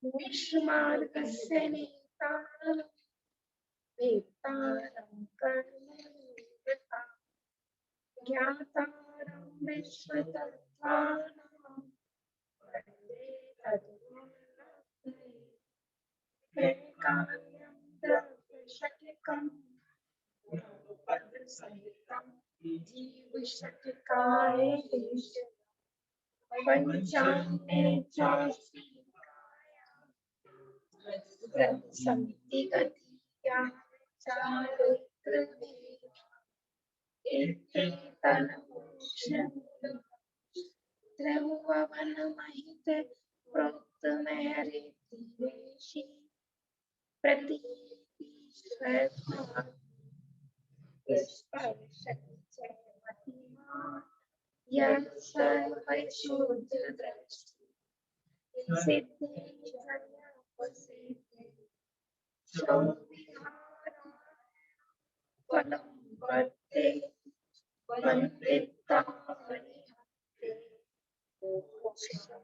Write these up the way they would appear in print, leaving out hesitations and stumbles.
मोक्षमार्गस्य नेतारं वेत्तारं कर्मनिरता ज्ञातारं विश्वतत्त्वानां वन्दे तद्गुणवद्गुरुं त्रैकान्यं द्रव्यशक्तिकं पदसहितं जीवशक्तिकाय पंचान्ने चास्ति समिति गतिया चारित्र एकेतन मोक्षं त्रिभुवन महित प्रोक्त महरीति प्रतीति श्रद्धा स्पर्शति मतिमान यह सर्वशुद्ध दृष्टि सिद्धि जन्मसिद्धि शोभिहारा फलं वर्ते वन्दिता परिहन्ते मोक्षं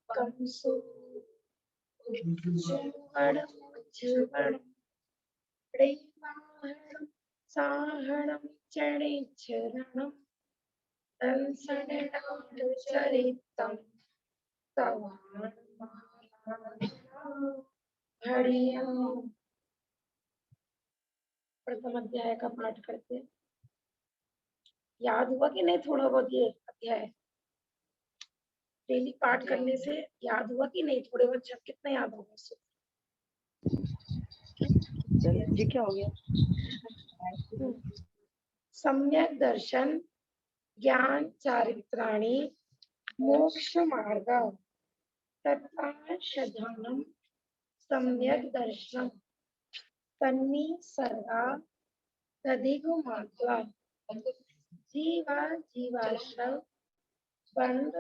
कंसो उज्ज्वलं प्रेमाहरणं साहरणं चरिचरणं तत्सरणचरितं प्रथम अध्याय का पाठ करते हैं। याद हुआ कि नहीं थोड़ा बहुत ये अध्याय? डेली पाठ करने से याद हुआ कि नहीं? थोड़े बहुत कितना याद होगा उससे? जी क्या हो गया? सम्यक दर्शन ज्ञान चारित्राणि मोक्ष मार्ग तथा शधानम सम्यक दर्शन तन्नी सर्वा तदिगु मात्वा जीवा जीवाश्रव बंध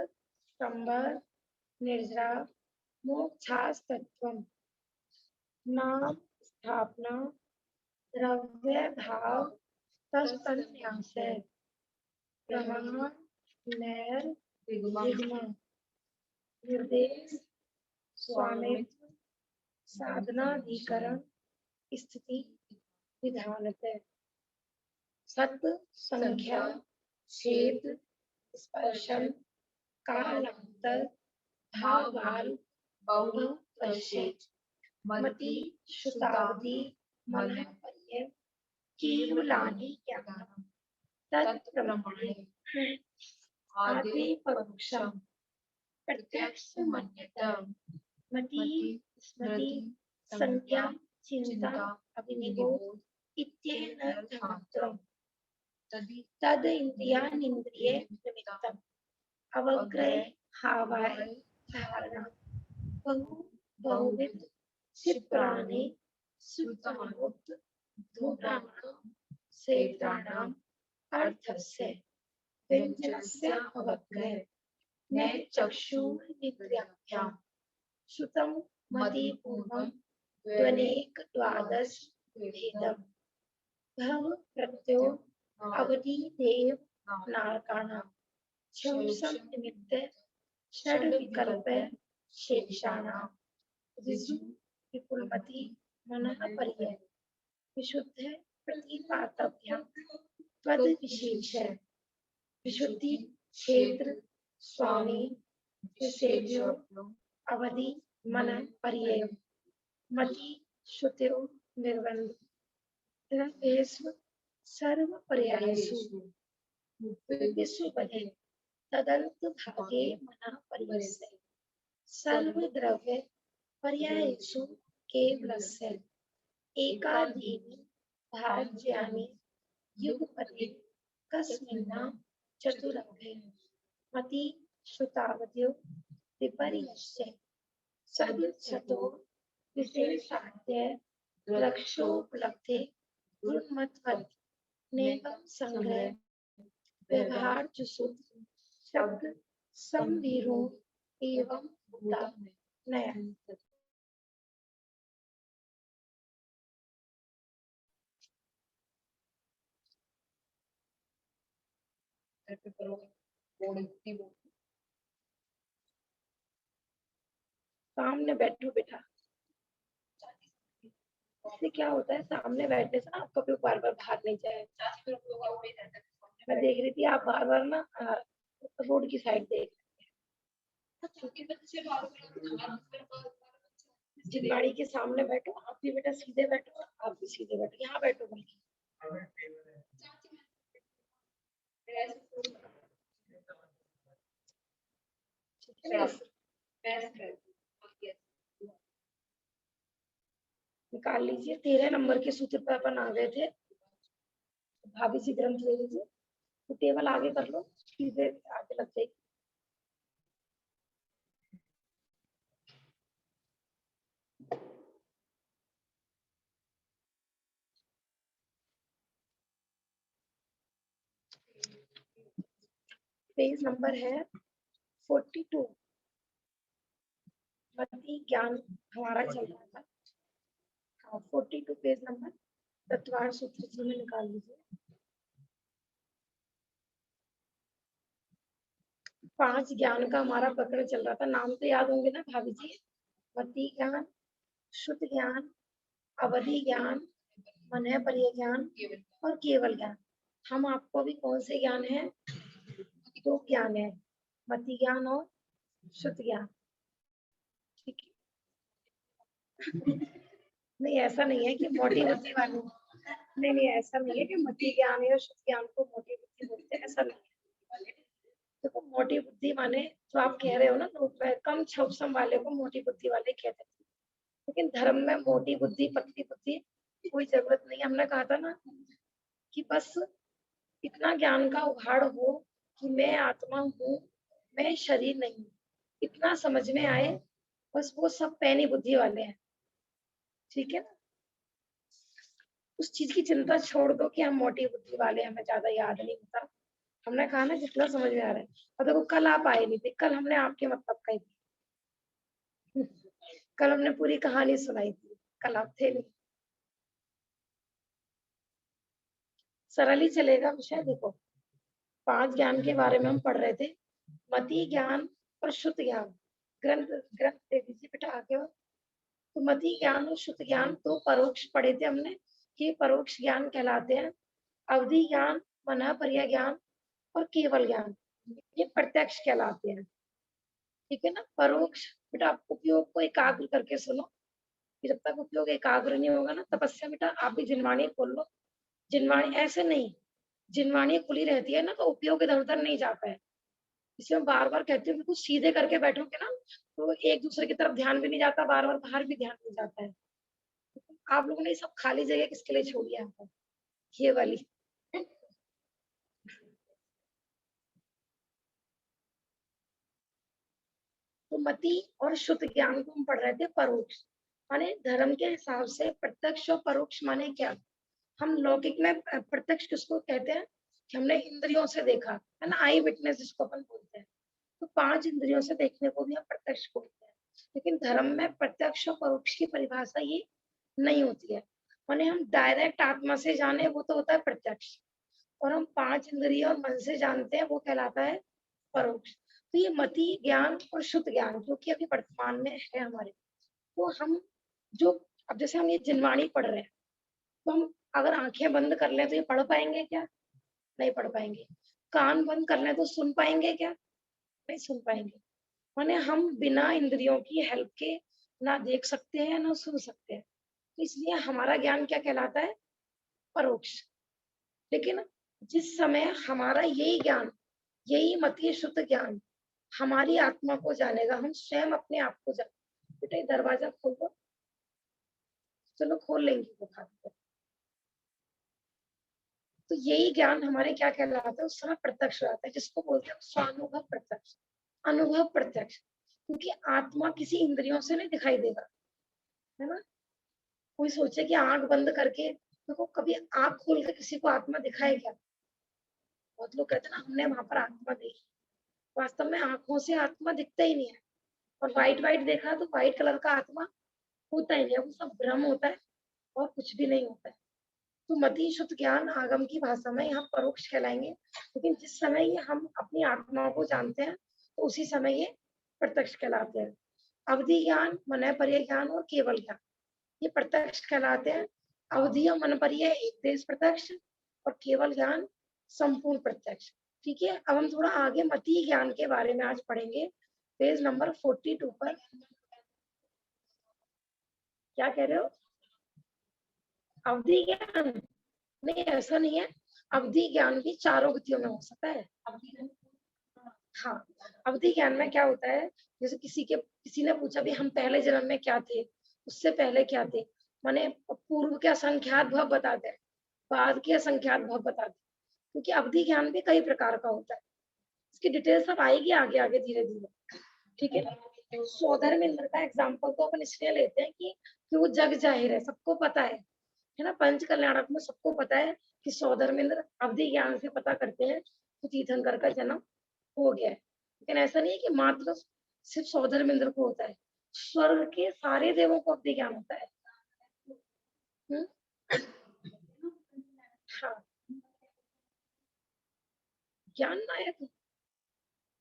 संबर निर्जरा मोक्षास्तत्वम नाम स्थापना द्रव्य भाव तत्सन्यास प्रमाण नैर विगमा निर्देश स्वामित्व साधनाधिकरण स्थिति विधानते सत संख्या क्षेत्र स्पर्शन कालांतर भावाल बहु पश्चित मति श्रुतावधि मनः पर्यय केवलानि ज्ञानम् तत्प्रमाणे आदि परोक्षम प्रत्यक्ष मन्यतम मति स्मृति संज्ञा चिंता अभिनिबोध इत्येनर्थमात्रम् तद इंद्रियानिंद्रिय निमित्तम् अवग्रह हावाय धारणा बहु बहुविध क्षिप्राणि सुतामुक्त धूम्राणां सेत्राणां अर्थस्य व्यञ्जनस्य अवग्रह न चक्षुर्निद्राभ्यां श्रुतं मतिपूर्वं द्वनेक द्वादश भेदम् भव प्रत्यो अवधि देव नारकाणां शंसं निमित्त षड् विकल्प शेषाणां ऋजु विपुलमति मनः पर्यय विशुद्ध प्रतिपातव्यं त्वद विशेष विशुद्धि क्षेत्र स्वामी विशेषो अवधि मन पर्यय मति श्रुतिरो निर्बंध द्रव्येषु सर्व पर्यायेषु विश्वपदे तदंत भागे मनः पर्यस्य सर्व द्रव्य पर्यायेषु केवलस्य एकादीनि भाज्यानि युगपति कस्मिन्ना चतुरङ्गे मति श्रुतावद्यो विपर्यस्य सदुच्छतो विशेषाद्य लक्षोपलब्धे गुणमत्वत् नेकं संग्रह व्यवहार सूत्र शब्द संविरो एवं भूता नया सामने बैठो बेटा। इससे क्या होता है, सामने बैठने से ना आपका भी बार बार बाहर नहीं जाए। मैं देख रही थी आप बार बार ना रोड की साइड देख। जिनवाड़ी के सामने बैठो, आप भी बेटा सीधे बैठो, आप भी सीधे बैठो, यहाँ बैठो बल्कि। निकाल लीजिए, 13 नंबर के सूत्र पर अपन आ गए थे। भाभी से ग्रंथ ले लीजिए, तो टेबल आगे कर लो, सीधे आगे लग जाएगी। पेज नंबर है 42। मति ज्ञान हमारा चल रहा था। हाँ, 42 पेज नंबर, तत्वार सूत्र जी में निकाल लीजिए। 5 ज्ञान का हमारा प्रकरण चल रहा था। नाम तो याद होंगे ना भाभी जी? मति ज्ञान, शुद्ध ज्ञान, अवधि ज्ञान, मनः पर्य ज्ञान और केवल ज्ञान। हम आपको अभी कौन से ज्ञान है? 2 ज्ञान है, मति ज्ञान और शुद्ध ज्ञान। ठीक है। नहीं, ऐसा नहीं है कि मोटी बुद्धि वाले, नहीं ऐसा नहीं है कि मति ज्ञान या शुद्ध ज्ञान को मोटी बुद्धि बोलते हैं, ऐसा नहीं है। देखो, मोटी बुद्धि माने जो आप कह रहे हो ना, तो कम क्षमता वाले को मोटी बुद्धि वाले कहते हैं। लेकिन धर्म में मोटी बुद्धि पतली बुद्धि कोई जरूरत नहीं। हमने कहा था ना कि बस इतना ज्ञान का उघाड़ हो कि मैं आत्मा हूँ, मैं शरीर नहीं हूँ, इतना समझ में आए, बस वो सब पैनी बुद्धि वाले हैं। ठीक है ना? उस चीज की चिंता छोड़ दो कि हम मोटी बुद्धि वाले, हमें ज्यादा याद नहीं होता। हमने कहा ना जितना समझ में आ रहा है। और देखो, कल आप आए नहीं थे, कल हमने आपके मतलब कही थी। कल हमने पूरी कहानी सुनाई थी, कल आप थे नहीं। सरल ही चलेगा विषय। देखो, 5 ज्ञान के बारे में हम पढ़ रहे थे, मति ज्ञान और शुद्ध ज्ञान। ग्रंथ ग्रंथ दे दीजिए बेटा आगे। तो मति ज्ञान और शुद्ध ज्ञान तो परोक्ष पढ़े थे हमने, कि परोक्ष ज्ञान कहलाते हैं। अवधि ज्ञान, मनः पर्य ज्ञान और केवल ज्ञान, ये प्रत्यक्ष कहलाते हैं। ठीक है ना? परोक्ष बेटा आप उपयोग को एकाग्र करके सुनो, कि जब तक उपयोग एकाग्र नहीं होगा ना, तपस्या बेटा आप भी जिनवाणी खोल लो। जिनवाणी ऐसे नहीं, जिनवाणी खुली रहती है ना तो उपयोग इधर उधर नहीं जाता है। इसलिए मैं बार बार कहती हूँ, बिल्कुल सीधे करके बैठोगे ना तो एक दूसरे की तरफ ध्यान भी नहीं जाता, बार बार बाहर भी ध्यान नहीं जाता है। आप लोगों ने ये सब खाली जगह किसके लिए छोड़ी है? ये वाली। तो मति और शुद्ध ज्ञान को हम पढ़ रहे थे परोक्ष, माने धर्म के हिसाब से प्रत्यक्ष और परोक्ष माने क्या? हम लौकिक में प्रत्यक्ष किसको कहते हैं कि हमने इंद्रियों से देखा है ना, आई विटनेस जिसको अपन बोलते हैं। तो 5 इंद्रियों से देखने को भी हम प्रत्यक्ष बोलते हैं। लेकिन धर्म में प्रत्यक्ष और परोक्ष की परिभाषा ये नहीं होती है। माने हम डायरेक्ट आत्मा से जाने वो तो होता है प्रत्यक्ष, और हम 5 इंद्रियों और मन से जानते हैं वो कहलाता है परोक्ष। तो ये मति ज्ञान और शुद्ध ज्ञान जो कि अभी वर्तमान में है हमारे, तो हम जो, अब जैसे हम ये जिनवाणी पढ़ रहे हैं, तो हम अगर आंखें बंद कर लें तो ये पढ़ पाएंगे क्या? नहीं पढ़ पाएंगे। कान बंद कर लें तो सुन पाएंगे क्या? नहीं सुन पाएंगे। माने हम बिना इंद्रियों की हेल्प के ना देख सकते हैं ना सुन सकते हैं। तो इसलिए हमारा ज्ञान क्या कहलाता है? परोक्ष। लेकिन जिस समय हमारा यही ज्ञान, यही मति शुद्ध ज्ञान हमारी आत्मा को जानेगा, हम स्वयं अपने आप को जान। बेटा दरवाजा खोल दो, चलो खोल लेंगे वो खाते। तो यही ज्ञान हमारे क्या कहलाता है? उस समय प्रत्यक्ष हो जाता है, जिसको बोलते हैं स्वानुभव प्रत्यक्ष, अनुभव प्रत्यक्ष। क्योंकि आत्मा किसी इंद्रियों से नहीं दिखाई देगा, है ना? कोई सोचे कि आंख बंद करके देखो, कभी आंख खोल के किसी को आत्मा दिखाए क्या? बहुत लोग कहते हैं ना हमने वहां पर आत्मा देखी, वास्तव में आंखों से आत्मा दिखता ही नहीं है। और व्हाइट व्हाइट देखा तो व्हाइट कलर का आत्मा होता ही नहीं है, वो सब भ्रम होता है और कुछ भी नहीं होता है। तो मति शुद्ध ज्ञान आगम की भाषा में यहाँ परोक्ष कहलाएंगे। लेकिन जिस समय ये हम अपनी आत्मा को जानते हैं तो उसी समय ये प्रत्यक्ष कहलाते हैं। अवधि ज्ञान, मन पर्य ज्ञान और केवल ज्ञान, ये प्रत्यक्ष कहलाते हैं। अवधि और मन पर्य एक देश प्रत्यक्ष और केवल ज्ञान संपूर्ण प्रत्यक्ष। ठीक है, अब हम थोड़ा आगे मति ज्ञान के बारे में आज पढ़ेंगे, पेज नंबर 42 पर। क्या कह रहे हो? अवधि ज्ञान नहीं, ऐसा नहीं है। अवधि ज्ञान भी चारों गतियों में हो सकता है। हाँ, अवधि ज्ञान में क्या होता है, जैसे किसी ने पूछा भी हम पहले जन्म में क्या थे, उससे पहले क्या थे, माने पूर्व के असंख्यात भव बताते हैं, बाद के असंख्यात भव बताते हैं, क्योंकि अवधि ज्ञान भी कई प्रकार का होता है। इसकी डिटेल सब आएगी आगे आगे धीरे धीरे। ठीक है, सौधर्मेंद्र का एग्जाम्पल तो अपन इसलिए लेते हैं कि वो जग जाहिर है, सबको पता है ना। पंच कल्याणक में सबको पता है कि सौधर्मेंद्र अवधि ज्ञान से पता करते हैं कि तीर्थंकर का जन्म हो गया है। लेकिन ऐसा नहीं है कि मात्र सिर्फ सौधर्मेंद्र को होता है, स्वर्ग के सारे देवों को अवधि ज्ञान होता है। हाँ, ज्ञान नायक,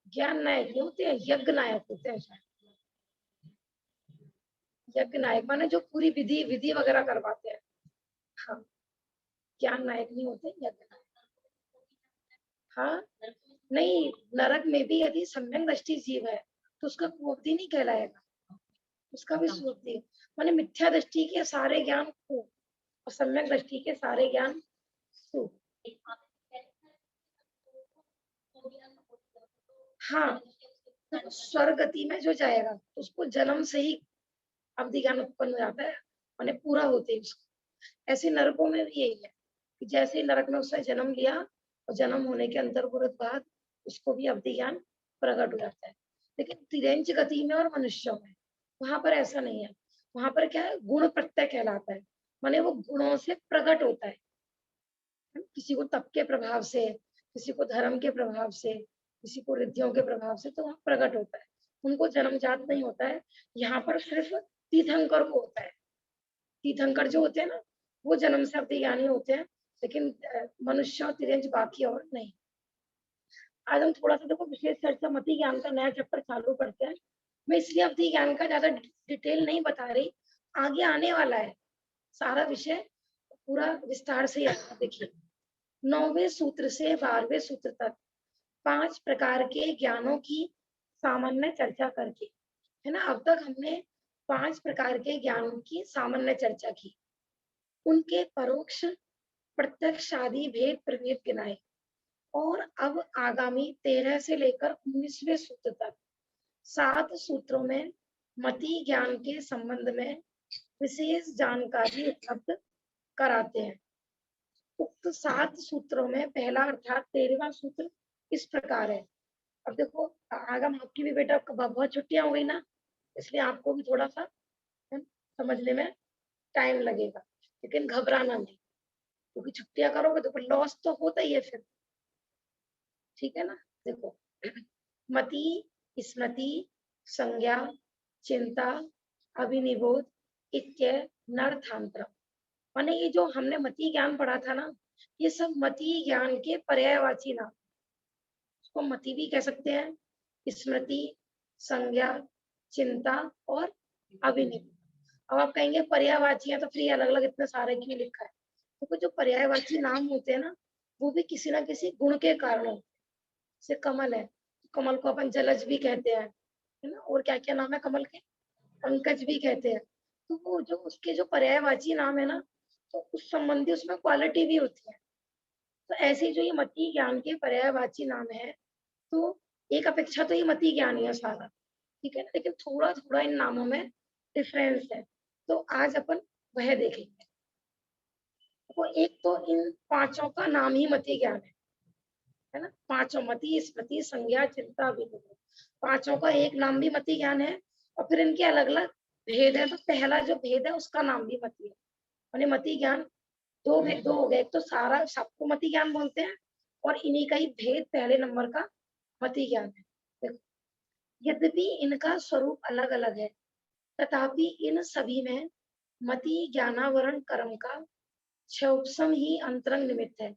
ज्ञान नायक नहीं होते हैं, यज्ञ नायक होते हैं। यज्ञ नायक माने जो पूरी विधि विधि वगैरह करवाते हैं। हाँ, ज्ञान नायक नहीं होते, यज्ञ नायक। हाँ, नहीं, नरक में भी यदि सम्यक दृष्टि जीव है तो उसका कुअवधि नहीं कहलाएगा, उसका भी सुअवधि माने मिथ्या दृष्टि के सारे ज्ञान को और सम्यक दृष्टि के सारे ज्ञान सु। हाँ, तो स्वर्ग गति में जो जाएगा उसको जन्म से ही अवधि ज्ञान उत्पन्न हो जाता है, माने पूरा होते ही उसको। ऐसे नरकों में भी यही है कि जैसे ही नरक में उसने जन्म लिया और जन्म होने के अंतर्गत बाद उसको भी अवधि ज्ञान प्रकट हो जाता है। लेकिन तिरंज गति में और मनुष्यों में वहां पर ऐसा नहीं है। वहां पर क्या है, गुण प्रत्यय कहलाता है, माने वो गुणों से प्रकट होता है। किसी को तप के प्रभाव से, किसी को धर्म के प्रभाव से, किसी को रिद्धियों के प्रभाव से, तो वहां प्रकट होता है। उनको जन्मजात नहीं होता है। यहाँ पर सिर्फ तीर्थंकर को होता है। तीर्थंकर जो होते हैं ना, वो जन्म से अवधि ज्ञानी होते हैं, लेकिन मनुष्य और तिरंज बाकी और नहीं। आज हम थोड़ा सा देखो विशेष चर्चा मति ज्ञान का नया चैप्टर चालू करते हैं। मैं इसलिए अवधि ज्ञान का ज्यादा डिटेल नहीं बता रही, आगे आने वाला है सारा विषय पूरा विस्तार से याद। देखिए, 9वें सूत्र से 12वें सूत्र तक 5 प्रकार के ज्ञानों की सामान्य चर्चा करके, है ना। अब तक हमने 5 प्रकार के ज्ञानों की सामान्य चर्चा की, उनके परोक्ष प्रत्यक्ष आदि भेद प्रभेद गिनाए, और अब आगामी 13 से लेकर 19वें सूत्र तक 7 सूत्रों में मति ज्ञान के संबंध में विशेष जानकारी उपलब्ध कराते हैं। उक्त 7 सूत्रों में पहला अर्थात 13वां सूत्र इस प्रकार है। अब देखो, आगम आपकी भी बेटा बहुत छुट्टियां हो गई ना, इसलिए आपको भी थोड़ा सा समझने में टाइम लगेगा, लेकिन घबराना नहीं, क्योंकि छुट्टियां करोगे तो फिर लॉस तो होता ही है फिर। ठीक है ना। देखो, मति, स्मृति, संज्ञा, चिंता, अभिनिबोध, इत्य, नर्थांतर, माने ये जो हमने मति ज्ञान पढ़ा था ना, ये सब मति ज्ञान के पर्यायवाची नाम। इसको मति भी कह सकते हैं, स्मृति, संज्ञा, चिंता और अभिनिबोध। अब आप कहेंगे पर्यायवाची है तो फिर अलग अलग इतने सारे क्यों लिखा है? तो जो पर्यायवाची नाम होते हैं ना, वो भी किसी ना किसी गुण के कारण होते हैं। जैसे कमल है, कमल को अपन जलज भी कहते हैं, है ना। और क्या क्या नाम है कमल के? पंकज भी कहते हैं। तो वो जो उसके जो पर्यायवाची नाम है ना, तो उस संबंधी उसमें क्वालिटी भी होती है। तो ऐसे ही जो ये मति ज्ञान के पर्यायवाची नाम है, तो एक अपेक्षा तो ये मति ज्ञान ही है सारा, ठीक है ना। लेकिन थोड़ा थोड़ा इन नामों में डिफरेंस है, तो आज अपन वह देखेंगे। तो एक तो इन पांचों का नाम ही मति ज्ञान है ना। पांचों, मति, स्मृति, संज्ञा, चिंता, अभिनिबोध, पांचों का एक नाम भी मति ज्ञान है। और फिर इनके अलग अलग भेद है। तो पहला जो भेद है उसका नाम भी मति है, यानी मति ज्ञान दो हो गए। एक तो सारा सबको मति ज्ञान बोलते हैं, और इन्हीं का ही भेद पहले नंबर का मति ज्ञान है। देखो, यद्यपि इनका स्वरूप अलग अलग है, तथापि इन सभी में मति ज्ञानावरण कर्म का क्षोभसम ही अंतरंग निमित्त है।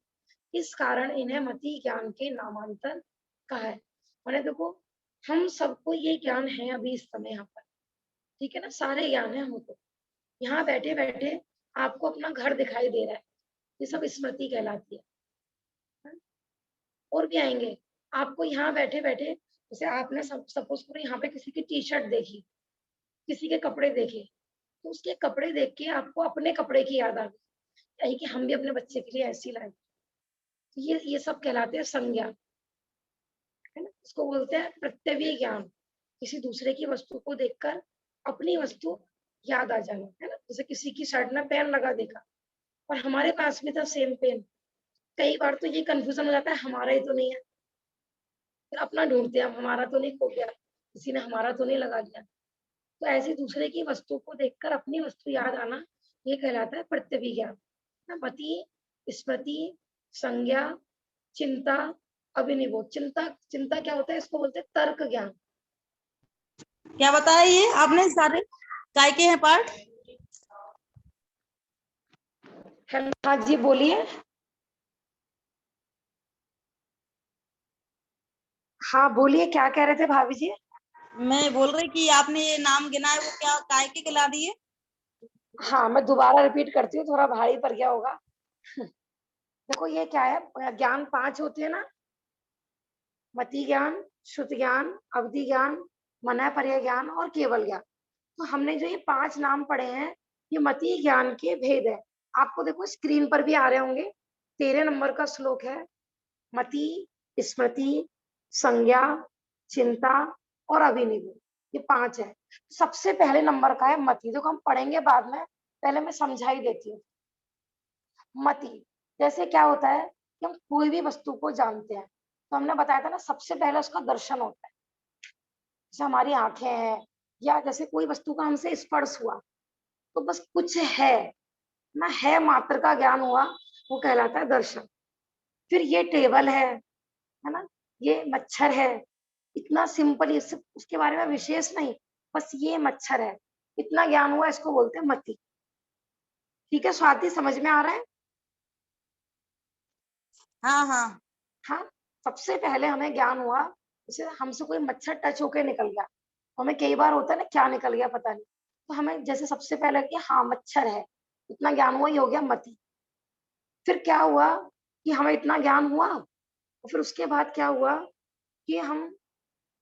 इस कारण इन्हें मति ज्ञान के नामांतर कहा है। मैंने देखो, हम सबको ये ज्ञान है अभी इस समय यहाँ पर, ठीक है ना, सारे ज्ञान है हमको। यहाँ बैठे बैठे आपको अपना घर दिखाई दे रहा है, ये सब स्मृति कहलाती है। और भी आएंगे, आपको यहाँ बैठे बैठे, जैसे आपने सपोज करो यहाँ पे किसी की टी शर्ट देखी, किसी के कपड़े देखे, तो उसके कपड़े देख के आपको अपने कपड़े की याद आ गई, यही कि हम भी अपने बच्चे के लिए ऐसी लाए। तो ये सब कहलाते हैं संज्ञा, है ना। इसको बोलते हैं प्रत्यवीय ज्ञान, किसी दूसरे की वस्तु को देखकर अपनी वस्तु याद आ जाना, है ना। जैसे किसी की शर्ट में पेन लगा देखा और हमारे पास भी था सेम पेन, कई बार तो ये कंफ्यूजन हो जाता है हमारा ही तो नहीं है, फिर अपना ढूंढते हैं, हमारा तो नहीं खो गया, किसी ने हमारा तो नहीं लगा दिया। तो ऐसे दूसरे की वस्तु को देखकर अपनी वस्तु याद आना, ये कहलाता है प्रत्यवी ज्ञान ना। मति, स्मृति, संज्ञा, चिंता, अभिनिबोध। चिंता, चिंता क्या होता है, इसको बोलते हैं तर्क ज्ञान। क्या बताया ये आपने, सारे काय के हैं पार्ट? हेलो, हाँ जी बोलिए। हाँ बोलिए, क्या कह रहे थे भाभी जी? मैं बोल रही कि आपने ये नाम गिना है, वो क्या काय के खिला दिए? हाँ मैं दोबारा रिपीट करती हूँ, थोड़ा भारी पड़ गया होगा। देखो ये क्या है, ज्ञान 5 होते हैं ना, मति ज्ञान, श्रुति ज्ञान, अवधि ज्ञान, मनःपर्य ज्ञान और केवल ज्ञान। तो हमने जो ये 5 नाम पढ़े हैं, ये मति ज्ञान के भेद है। आपको देखो स्क्रीन पर भी आ रहे होंगे, 13 नंबर का श्लोक है। मति, स्मृति, संज्ञा, चिंता और अभिनिवेश, ये 5 है। सबसे पहले नंबर का है मति, जो हम पढ़ेंगे बाद में, पहले मैं समझा ही देती हूँ। मति जैसे क्या होता है कि हम कोई भी वस्तु को जानते हैं, तो हमने बताया था ना, सबसे पहले उसका दर्शन होता है। जैसे हमारी आंखें हैं, या जैसे कोई वस्तु का हमसे स्पर्श हुआ, तो बस कुछ है ना, है मात्र का ज्ञान हुआ, वो कहलाता है दर्शन। फिर ये टेबल है ना, ये मच्छर है, इतना सिंपल, ये उसके बारे में विशेष नहीं, बस ये मच्छर है, इतना ज्ञान हुआ, इसको बोलते हैं मति। ठीक है स्वाति, समझ में आ रहा है? हाँ हाँ। हाँ, सबसे पहले हमें ज्ञान हुआ, जैसे हमसे कोई मच्छर टच होके निकल गया, तो हमें कई बार होता है ना, क्या निकल गया पता नहीं, तो हमें जैसे सबसे पहले कि हाँ मच्छर है, इतना ज्ञान हुआ, ये हो गया मति। फिर क्या हुआ कि हमें इतना ज्ञान हुआ, और फिर उसके बाद क्या हुआ कि हम,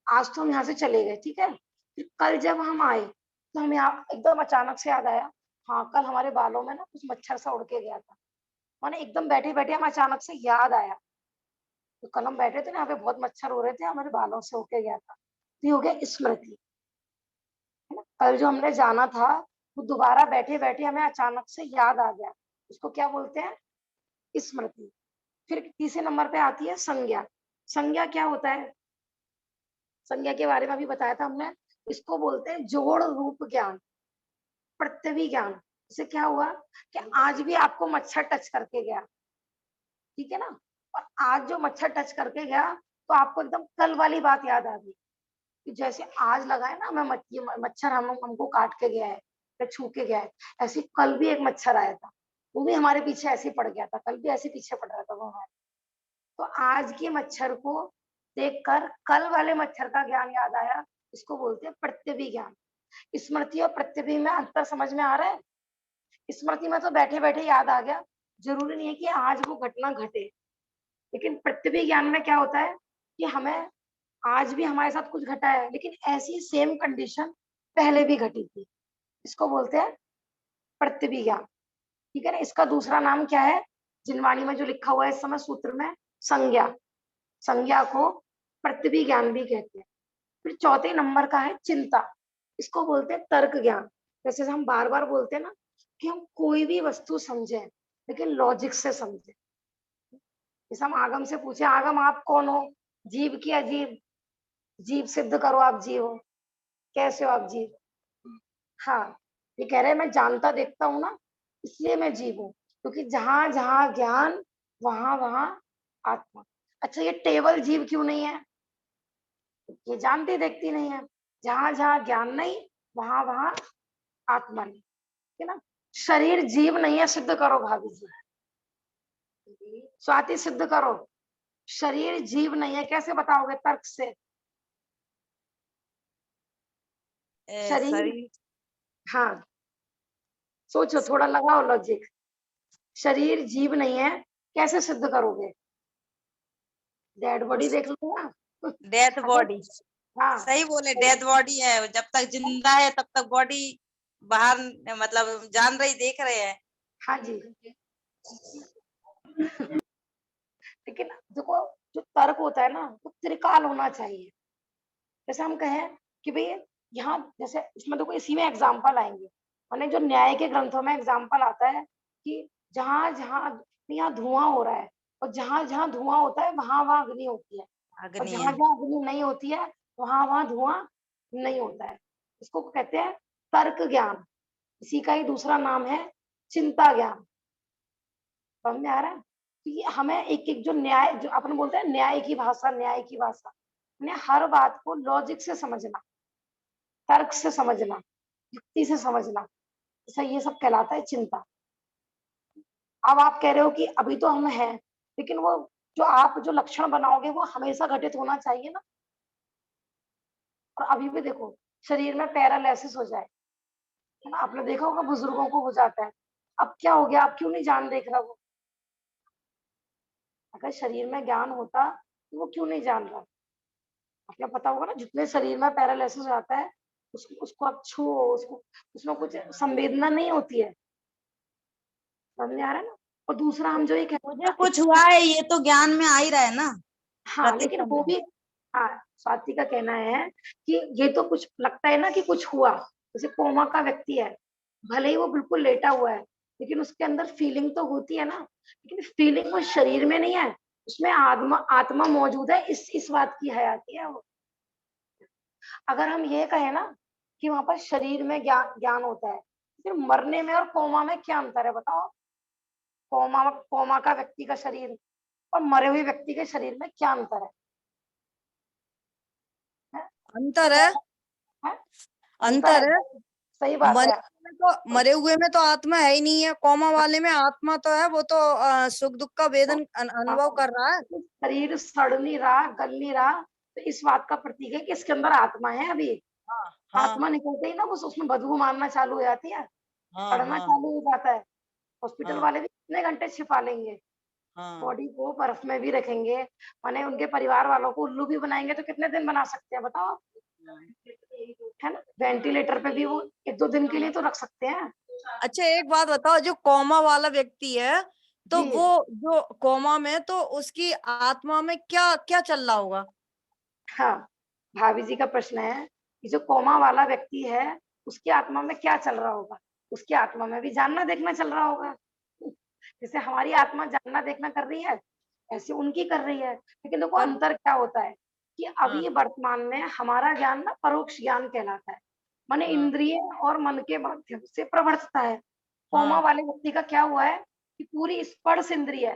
आज तो हम यहाँ से चले गए, ठीक है, फिर कल जब हम आए, तो हमें एकदम अचानक से याद आया, हाँ कल हमारे बालों में ना कुछ मच्छर सा उड़ के गया था, माने एकदम बैठे बैठे हमें अचानक से याद आया, तो कल हम बैठे थे ना, यहाँ पे बहुत मच्छर हो रहे थे, हमारे बालों से होके गया था, तो ये हो गया स्मृति, है ना। कल जो हमने जाना था, वो दोबारा बैठे बैठे हमें अचानक से याद आ गया, उसको क्या बोलते हैं, स्मृति। फिर तीसरे नंबर पे आती है संज्ञा। संज्ञा क्या होता है, संज्ञा के बारे में अभी बताया था हमने, इसको बोलते हैं जोड़ रूप ज्ञान, प्रत्यवी ज्ञान। इससे क्या हुआ कि आज भी आपको मच्छर टच करके गया, ठीक है ना, और आज जो मच्छर टच करके गया, तो आपको एकदम कल वाली बात याद आ गई, कि जैसे आज लगा है ना, मैं ये मच्छर हमको काट के गया है या छू के गया है, ऐसे कल भी एक मच्छर आया था, वो भी हमारे पीछे ऐसे ही पड़ गया था, कल भी ऐसे पीछे पड़ रहा था वो हमारे। तो आज के मच्छर को देखकर कल वाले मच्छर का ज्ञान याद आया, इसको बोलते हैं प्रत्यवी ज्ञान। स्मृति और प्रत्यवी में अंतर समझ में आ रहा है? स्मृति में तो बैठे बैठे याद आ गया, जरूरी नहीं है कि आज वो घटना घटे, लेकिन प्रत्यवी ज्ञान में क्या होता है कि हमें आज भी हमारे साथ कुछ घटा है, लेकिन ऐसी सेम कंडीशन पहले भी घटी थी, इसको बोलते हैं प्रत्यवी ज्ञान, ठीक है ना। इसका दूसरा नाम क्या है, जिनवाणी में जो लिखा हुआ है इस समय सूत्र में, संज्ञा। संज्ञा को प्रत्यवी ज्ञान भी कहते हैं। फिर चौथे नंबर का है चिंता, इसको बोलते हैं तर्क ज्ञान। जैसे हम बार बार बोलते हैं ना कि हम कोई भी वस्तु समझें, लेकिन लॉजिक से समझें। जैसे हम आगम से पूछे, आगम आप कौन हो, जीव की अजीब, जीव सिद्ध करो आप जीव हो, कैसे हो आप जीव। हाँ, ये कह रहे हैं मैं जानता देखता हूँ ना, इसलिए मैं जीव हूँ, क्योंकि जहां जहां ज्ञान, वहां वहां आत्मा। अच्छा ये टेबल जीव क्यों नहीं है, ये जानती देखती नहीं है, जहां जहां ज्ञान नहीं, वहां वहां आत्मा नहीं, है ना। शरीर जीव नहीं है, सिद्ध करो भाभी जी, स्वाति सिद्ध करो, शरीर जीव नहीं है, कैसे बताओगे तर्क से? शरीर शरीर हाँ, सोचो, थोड़ा लगाओ लॉजिक। शरीर जीव नहीं है, कैसे सिद्ध करोगे? डेड बॉडी देख लो ना। डेथ अगर बॉडी, हाँ सही बोले, डेथ बॉडी है, जब तक जिंदा है तब तक बॉडी बाहर, मतलब जान रही, देख रहे हैं। हाँ जी, लेकिन देखो, जो तर्क होता है ना वो त्रिकाल होना चाहिए। जैसे हम कहें कि भाई यहाँ, जैसे इसमें देखो इसी में एग्जाम्पल आएंगे, माने जो न्याय के ग्रंथों में एग्जाम्पल आता है कि जहां जहां यहाँ धुआं हो रहा है और जहां जहां धुआं होता है वहां वहां अग्नि होती है, और अग्नि जहां है। जहां अग्नि नहीं होती है वहां वहां धुआं नहीं होता है। इसको कहते हैं तर्क ज्ञान। इसी का ही दूसरा नाम है चिंता ज्ञान। समझ में आ रहा है? तो ये हमें एक एक जो न्याय, जो अपन बोलते हैं न्याय की भाषा, न्याय की भाषा, ने हर बात को लॉजिक से समझना, तर्क से समझना, युक्ति से समझना, ऐसा ये सब कहलाता है चिंता। अब आप कह रहे हो कि अभी तो हम हैं, लेकिन वो जो आप जो लक्षण बनाओगे वो हमेशा घटित होना चाहिए ना। और अभी भी देखो, शरीर में पैरालिसिस हो जाए, है ना, आपने देखा होगा बुजुर्गों को हो जाता है। अब क्या हो गया, आप क्यों नहीं जान देख रहा वो? अगर शरीर में ज्ञान होता तो वो क्यों नहीं जान रहा? आपको पता होगा ना, जितने शरीर में पैरालिसिस हो जाता है, उसको आप छुओ, उसको, उसमें कुछ संवेदना नहीं होती है। समझ में आ रहा है ना? और दूसरा हम जो ये कहते हैं मुझे ना, कुछ हुआ है, ये तो ज्ञान में आ ही रहा है ना, हाँ, प्रति लेकिन वो समय। भी, हाँ, स्वाति का कहना है कि ये तो कुछ लगता है ना कि कुछ हुआ। जैसे कोमा का व्यक्ति है, भले ही वो बिल्कुल लेटा हुआ है, लेकिन उसके अंदर फीलिंग तो होती है ना। लेकिन फीलिंग वो शरीर में नहीं है, उसमें आत्मा आत्मा मौजूद है, इस बात की हयाती है वो। अगर हम ये कहें ना कि वहां पर शरीर में ज्ञान ज्ञान होता है, फिर मरने में और कोमा में क्या अंतर है बताओ? कोमा कोमा का व्यक्ति का शरीर और मरे हुए व्यक्ति के शरीर में क्या अंतर है? हैं? अंतर है, कोमा है, अंतर अंतर है, है। सही बात है। मरे हुए में तो आत्मा है ही नहीं है, कोमा वाले में आत्मा तो है, वो तो सुख दुख का तो वेदन हाँ, अनुभव कर रहा है। तो शरीर सड़ नहीं रहा, गल नहीं रहा, तो इस बात का प्रतीक है कि इसके अंदर आत्मा है अभी। हाँ हाँ आत्मा निकलते ही ना कुछ उसमें बदबू मारना चालू हो जाती है, हाँ सड़ना हाँ चालू हो जाता है। हॉस्पिटल हाँ वाले भी कितने घंटे छिपा लेंगे, हाँ। बॉडी को बर्फ में भी रखेंगे, माने उनके परिवार वालों को उल्लू भी बनाएंगे तो कितने दिन बना सकते हैं बताओ? है ना, वेंटिलेटर पे भी वो एक दो दिन के लिए तो रख सकते हैं। अच्छा, एक बात बताओ, जो कोमा वाला व्यक्ति है, तो जी, वो जो कोमा में, तो उसकी आत्मा में क्या क्या चल रहा होगा? हाँ, भाभी जी का प्रश्न है कि जो कोमा वाला व्यक्ति है उसकी आत्मा में क्या चल रहा होगा? उसकी आत्मा में भी जानना देखना चल रहा होगा। जैसे हमारी आत्मा जानना देखना कर रही है, ऐसे उनकी कर रही है। लेकिन देखो पर अंतर क्या होता है कि हाँ अभी वर्तमान में हमारा ज्ञान ना परोक्ष ज्ञान कहलाता है, माने हाँ इंद्रिय और मन के माध्यम से प्रवर्तता है। कोमा हाँ वाले व्यक्ति का क्या हुआ है कि पूरी स्पर्श इंद्रिय है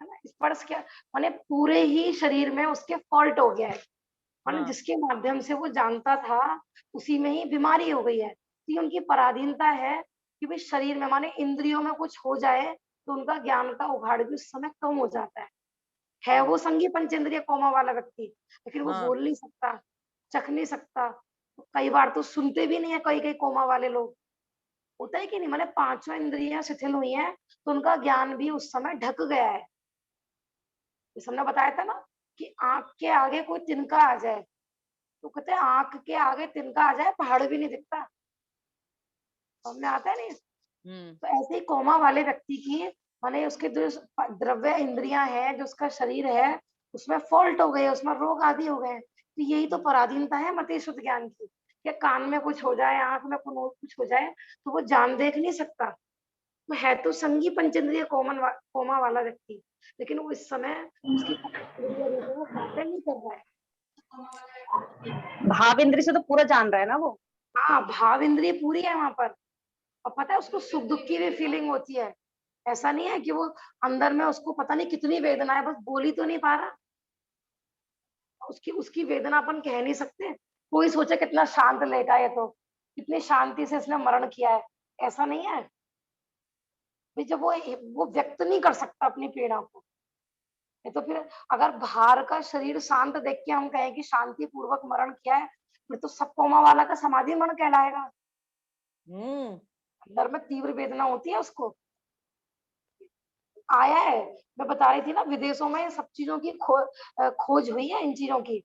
ना, स्पर्श क्या, माने पूरे ही शरीर में उसके फॉल्ट हो गया है, माने हाँ जिसके माध्यम से वो जानता था उसी में ही बीमारी हो गई है। तो ये उनकी पराधीनता है कि भाई शरीर में, माने इंद्रियों में कुछ हो जाए तो उनका ज्ञान का उघाड़ भी उस समय कम हो जाता है वो संगी पंचेंद्रिय कोमा वाला व्यक्ति, लेकिन वो हाँ बोल नहीं सकता, चख नहीं सकता, तो कई बार तो सुनते भी नहीं है कई कई कोमा वाले लोग। होता है कि नहीं, माने पांचों इंद्रियां शिथिल हुई हैं तो उनका ज्ञान भी उस समय ढक गया है। जैसे हमने बताया था ना कि आंख के आगे कोई तिनका आ जाए, तो कहते हैं आंख के आगे तिनका आ जाए पहाड़ भी नहीं दिखता। समझ में आता है नहीं? हम्म तो ऐसे ही कोमा वाले व्यक्ति की, माने उसके जो द्रव्य इंद्रियां हैं, जो उसका शरीर है, उसमें फॉल्ट हो गए, उसमें रोग आदि हो गए। तो यही तो पराधीनता है मति शुद्ध ज्ञान की, कि कान में कुछ हो जाए, आंख में कुछ हो जाए तो वो जान देख नहीं सकता। वो है तो संगी पंचेंद्रिय कोमा वाला व्यक्ति, लेकिन वो इस समय उसकी बातें नहीं कर रहा है। भाव इंद्री से तो पूरा जान रहा है ना वो। हाँ, भाव इंद्रिय पूरी है वहां पर। और पता है उसको सुख दुख की भी फीलिंग होती है। ऐसा नहीं है कि वो अंदर में उसको पता नहीं कितनी वेदना है, बस बोल ही तो नहीं पा रहा। उसकी उसकी वेदना अपन कह नहीं सकते। कोई सोचे कितना शांत लेटा है, तो कितनी शांति से इसने मरण किया है, ऐसा नहीं है। भाई जब वो व्यक्त नहीं कर सकता अपनी पीड़ा को, नहीं तो फिर अगर बाहर का शरीर शांत देख के हम कहें कि शांति पूर्वक मरण किया है, फिर तो सब कोमा वाला का समाधि मरण कहलाएगा। अंदर में तीव्र वेदना होती है उसको। आया है, मैं बता रही थी ना, विदेशों में सब चीजों की खोज हुई है इन चीजों की।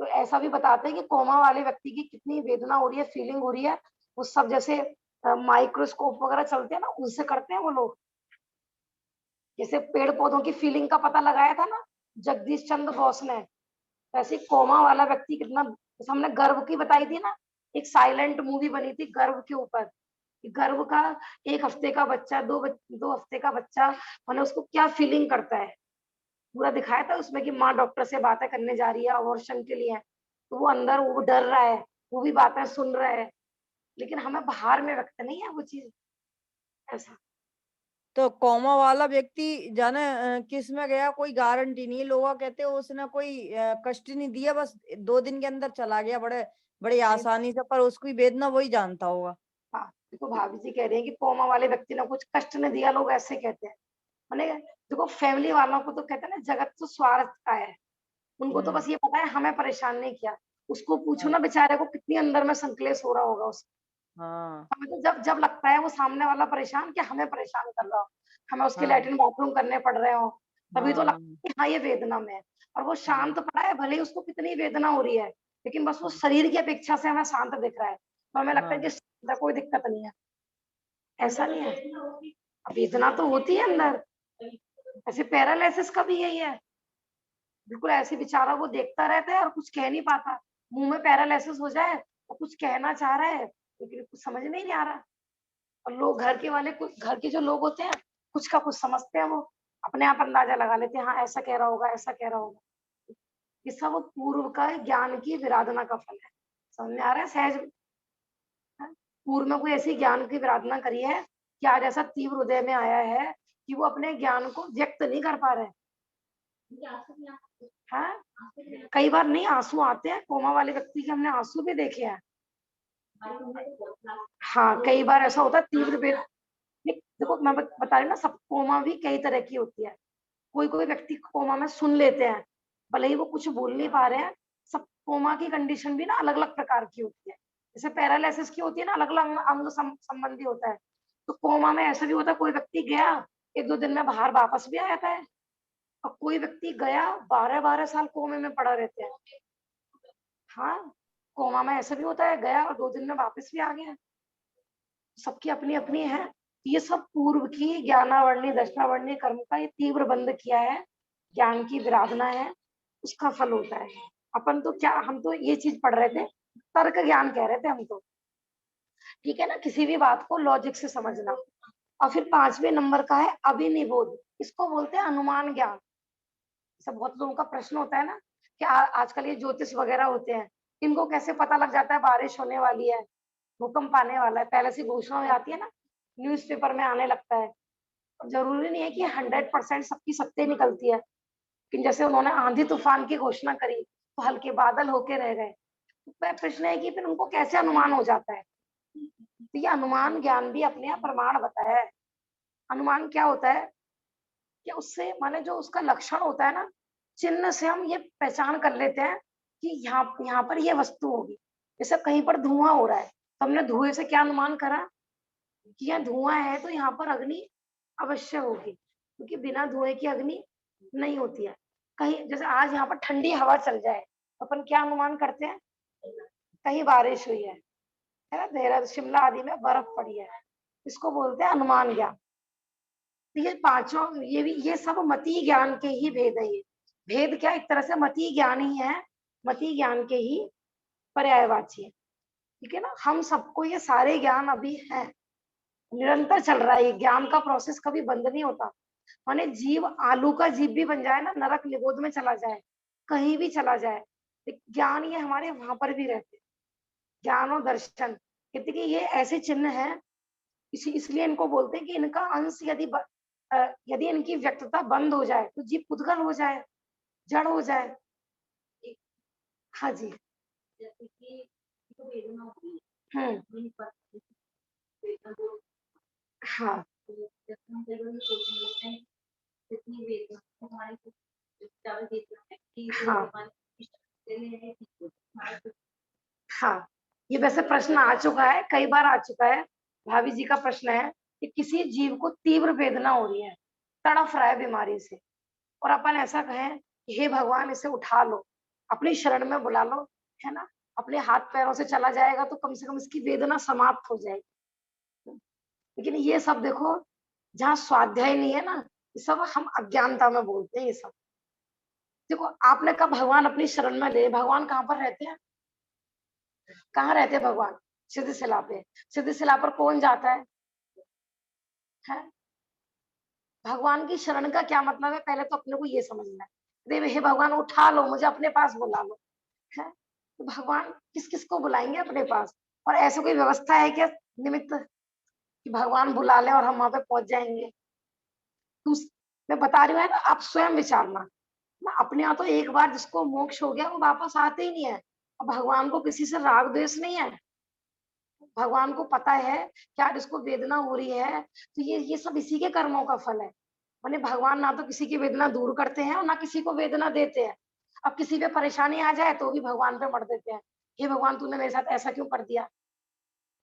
तो ऐसा भी बताते हैं कि कोमा वाले व्यक्ति की कितनी वेदना हो रही है, फीलिंग हो रही है, वो सब जैसे माइक्रोस्कोप वगैरह चलते हैं ना, उनसे करते हैं वो लोग। जैसे पेड़ पौधों की फीलिंग का पता लगाया था ना जगदीश चंद्र बोस ने, वैसे ही कोमा वाला व्यक्ति कितना, जैसे हमने गर्व की बताई थी ना, एक साइलेंट मूवी बनी थी गर्व के ऊपर, कि गर्व का 1 हफ्ते का बच्चा, 2 हफ्ते का बच्चा, मैंने उसको क्या फीलिंग करता है पूरा दिखाया था उसमें, कि माँ डॉक्टर से बातें करने जा रही है अबॉर्शन के लिए, तो वो अंदर वो डर रहा है, वो भी बातें सुन रहा है, लेकिन हमें बाहर में व्यक्त नहीं है वो चीज ऐसा। तो कोमा वाला व्यक्ति जाने किस में गया, कोई गारंटी नहीं। लोग कहते हैं उसने कोई कष्ट नहीं दिया, बस 2 दिन के अंदर चला गया बड़े बड़ी आसानी से, पर उसकी वेदना वही जानता होगा। हाँ, देखो भाभी जी कह रही है कि कोमा वाले व्यक्ति ने कुछ कष्ट नहीं दिया, लोग ऐसे कहते हैं। मैंने देखो फैमिली वालों को तो कहते हैं ना, जगत तो स्वार्थ का है, उनको तो बस ये पता है हमें परेशान नहीं किया। उसको पूछो हाँ ना बेचारे को कितनी अंदर में संकलेश हो रहा होगा उसको। हाँ हमें तो जब जब लगता है वो सामने वाला परेशान, कि हमें परेशान कर रहा हो, हमें उसके हाँ लैट्रिन बाथरूम करने पड़ रहे हो, तभी तो हाँ लगता है कि हाँ ये वेदना में है। और वो हाँ शांत पड़ा है, भले ही उसको कितनी वेदना हो रही है, लेकिन बस वो शरीर की अपेक्षा से हमें शांत दिख रहा है, तो हमें लगता है हाँ कि शांत है, कोई दिक्कत नहीं है। ऐसा नहीं है, वेदना तो होती है अंदर। ऐसे पैरालिसिस का भी यही है, बिल्कुल ऐसे बेचारा वो देखता रहता है और कुछ कह नहीं पाता, मुंह में पैरालिसिस हो जाए, वो कुछ कहना चाह रहा है लेकिन कुछ समझ में ही नहीं आ रहा। और लोग घर के वाले, कुछ घर के जो लोग होते हैं, कुछ का कुछ समझते हैं, वो अपने आप अंदाजा लगा लेते हैं, हाँ ऐसा कह रहा होगा, ऐसा कह रहा होगा। ये सब पूर्व का ज्ञान की विराधना का फल है। समझ में आ रहा है सहज? हाँ? पूर्व में कोई ऐसी ज्ञान की विराधना करी है कि आज ऐसा तीव्र हृदय में आया है कि वो अपने ज्ञान को व्यक्त नहीं कर पा रहे। हाँ, कई बार नहीं आंसू आते हैं, कोमा वाले व्यक्ति के हमने आंसू भी देखे हैं। हाँ, कई बार ऐसा होता है तीव्र देखो मैं बता रही ना, सब कोमा भी कई तरह की होती है। कोई कोई व्यक्ति कोमा में सुन लेते हैं, भले ही वो कुछ बोल नहीं पा रहे हैं। सब कोमा की कंडीशन भी ना अलग अलग प्रकार की होती है। जैसे पैरालिसिस की होती है ना, अलग अलग अंग संबंधी होता है। तो कोमा में ऐसा भी होता है, कोई व्यक्ति गया 1-2 दिन में बाहर वापस भी आ जाता है, और कोई व्यक्ति गया 12-12 साल कोमे में पड़ा रहते हैं। हाँ, कोमा में ऐसा भी होता है, गया और 2 दिन में वापस भी आ गया। सबकी अपनी अपनी है। ये सब पूर्व की ज्ञानावरणी दशनावरणी कर्म का ये तीव्र बंध किया है, ज्ञान की विराधना है, उसका फल होता है। अपन तो क्या, हम तो ये चीज पढ़ रहे थे, तर्क ज्ञान कह रहे थे हम तो, ठीक है ना, किसी भी बात को लॉजिक से समझना। और फिर 5वें नंबर का है अभिनिबोध, इसको बोलते हैं अनुमान ज्ञान। सब बहुत लोगों का प्रश्न होता है ना कि आजकल ये ज्योतिष वगैरह होते हैं, इनको कैसे पता लग जाता है बारिश होने वाली है, भूकंप आने वाला है, पहले से घोषणा हो जाती है ना, न्यूज़पेपर में आने लगता है। अब जरूरी नहीं है कि 100% सबकी सत्य निकलती है, लेकिन जैसे उन्होंने आंधी तूफान की घोषणा करी तो हल्के बादल होके रह गए। तो प्रश्न है कि फिर उनको कैसे अनुमान हो जाता है? तो ये अनुमान ज्ञान भी अपने आप प्रमाण बताया है। अनुमान क्या होता है कि उससे माने जो उसका लक्षण होता है ना, चिन्ह से हम ये पहचान कर लेते हैं कि यहाँ यहाँ पर ये वस्तु होगी। जैसे कहीं पर धुआं हो रहा है, तो हमने धुएं से क्या अनुमान करा कि यहाँ धुआं है तो यहाँ पर अग्नि अवश्य होगी, क्योंकि बिना धुएं की अग्नि नहीं होती है। कहीं जैसे आज यहाँ पर ठंडी हवा चल जाए तो अपन क्या अनुमान करते हैं, कहीं बारिश हुई है ना, देहरादून शिमला आदि में बर्फ पड़ी है, इसको बोलते हैं अनुमान ज्ञान। तो ये पांचों, ये भी ये सब मति ज्ञान के ही भेद है। ये भेद क्या, एक तरह से मति ज्ञान ही है, मति ज्ञान के ही पर्यायवाची है। ठीक है ना, हम सबको ये सारे ज्ञान अभी है, निरंतर चल रहा है, ये ज्ञान का प्रोसेस कभी बंद नहीं होता। माने जीव आलू का जीव भी बन जाए ना, नरक निगोद में चला जाए, कहीं भी चला जाए, ज्ञान ये हमारे वहां पर भी रहते हैं। ज्ञान और दर्शन कहते कि ये ऐसे चिन्ह है, इसलिए इनको बोलते हैं कि इनका अंश यदि इनकी व्यक्तता बंद हो जाए तो जीव पुद्गल हो जाए, जड़ हो जाए। हाँ जी। हम्म। हाँ हाँ हाँ, ये वैसे प्रश्न आ चुका है, कई बार आ चुका है भाभी जी का प्रश्न है कि किसी जीव को तीव्र वेदना हो रही है, तड़फ रहा है बीमारी से, और अपन ऐसा कहें कि हे भगवान इसे उठा लो, अपनी शरण में बुला लो, है ना, अपने हाथ पैरों से चला जाएगा तो कम से कम इसकी वेदना समाप्त हो जाएगी। लेकिन ये सब देखो, जहाँ स्वाध्याय नहीं है ना, ये सब हम अज्ञानता में बोलते हैं ये सब। देखो आपने कहा भगवान अपनी शरण में ले, भगवान कहाँ पर रहते हैं? कहाँ रहते हैं भगवान? सिद्धशिला पे। सिद्धशिला पर कौन जाता है? भगवान की शरण का क्या मतलब है? पहले तो अपने को ये समझना है। देव हे भगवान उठा लो, मुझे अपने पास बुला लो, है तो भगवान किस किस को बुलाएंगे अपने पास? और ऐसा कोई व्यवस्था है क्या निमित्त कि भगवान बुला ले और हम वहां पे पहुंच जाएंगे? मैं बता रही हूँ ना, आप स्वयं विचारना ना, अपने यहाँ तो एक बार जिसको मोक्ष हो गया वो वापस आते ही नहीं है। अब भगवान को किसी से राग द्वेष नहीं है, भगवान को पता है कि आज इसको वेदना हो रही है तो ये सब इसी के कर्मों का फल है। माने भगवान ना तो किसी की वेदना दूर करते हैं और ना किसी को वेदना देते हैं। अब किसी पे परेशानी आ जाए तो भी भगवान पे मर देते हैं, हे भगवान तूने मेरे साथ ऐसा क्यों कर दिया?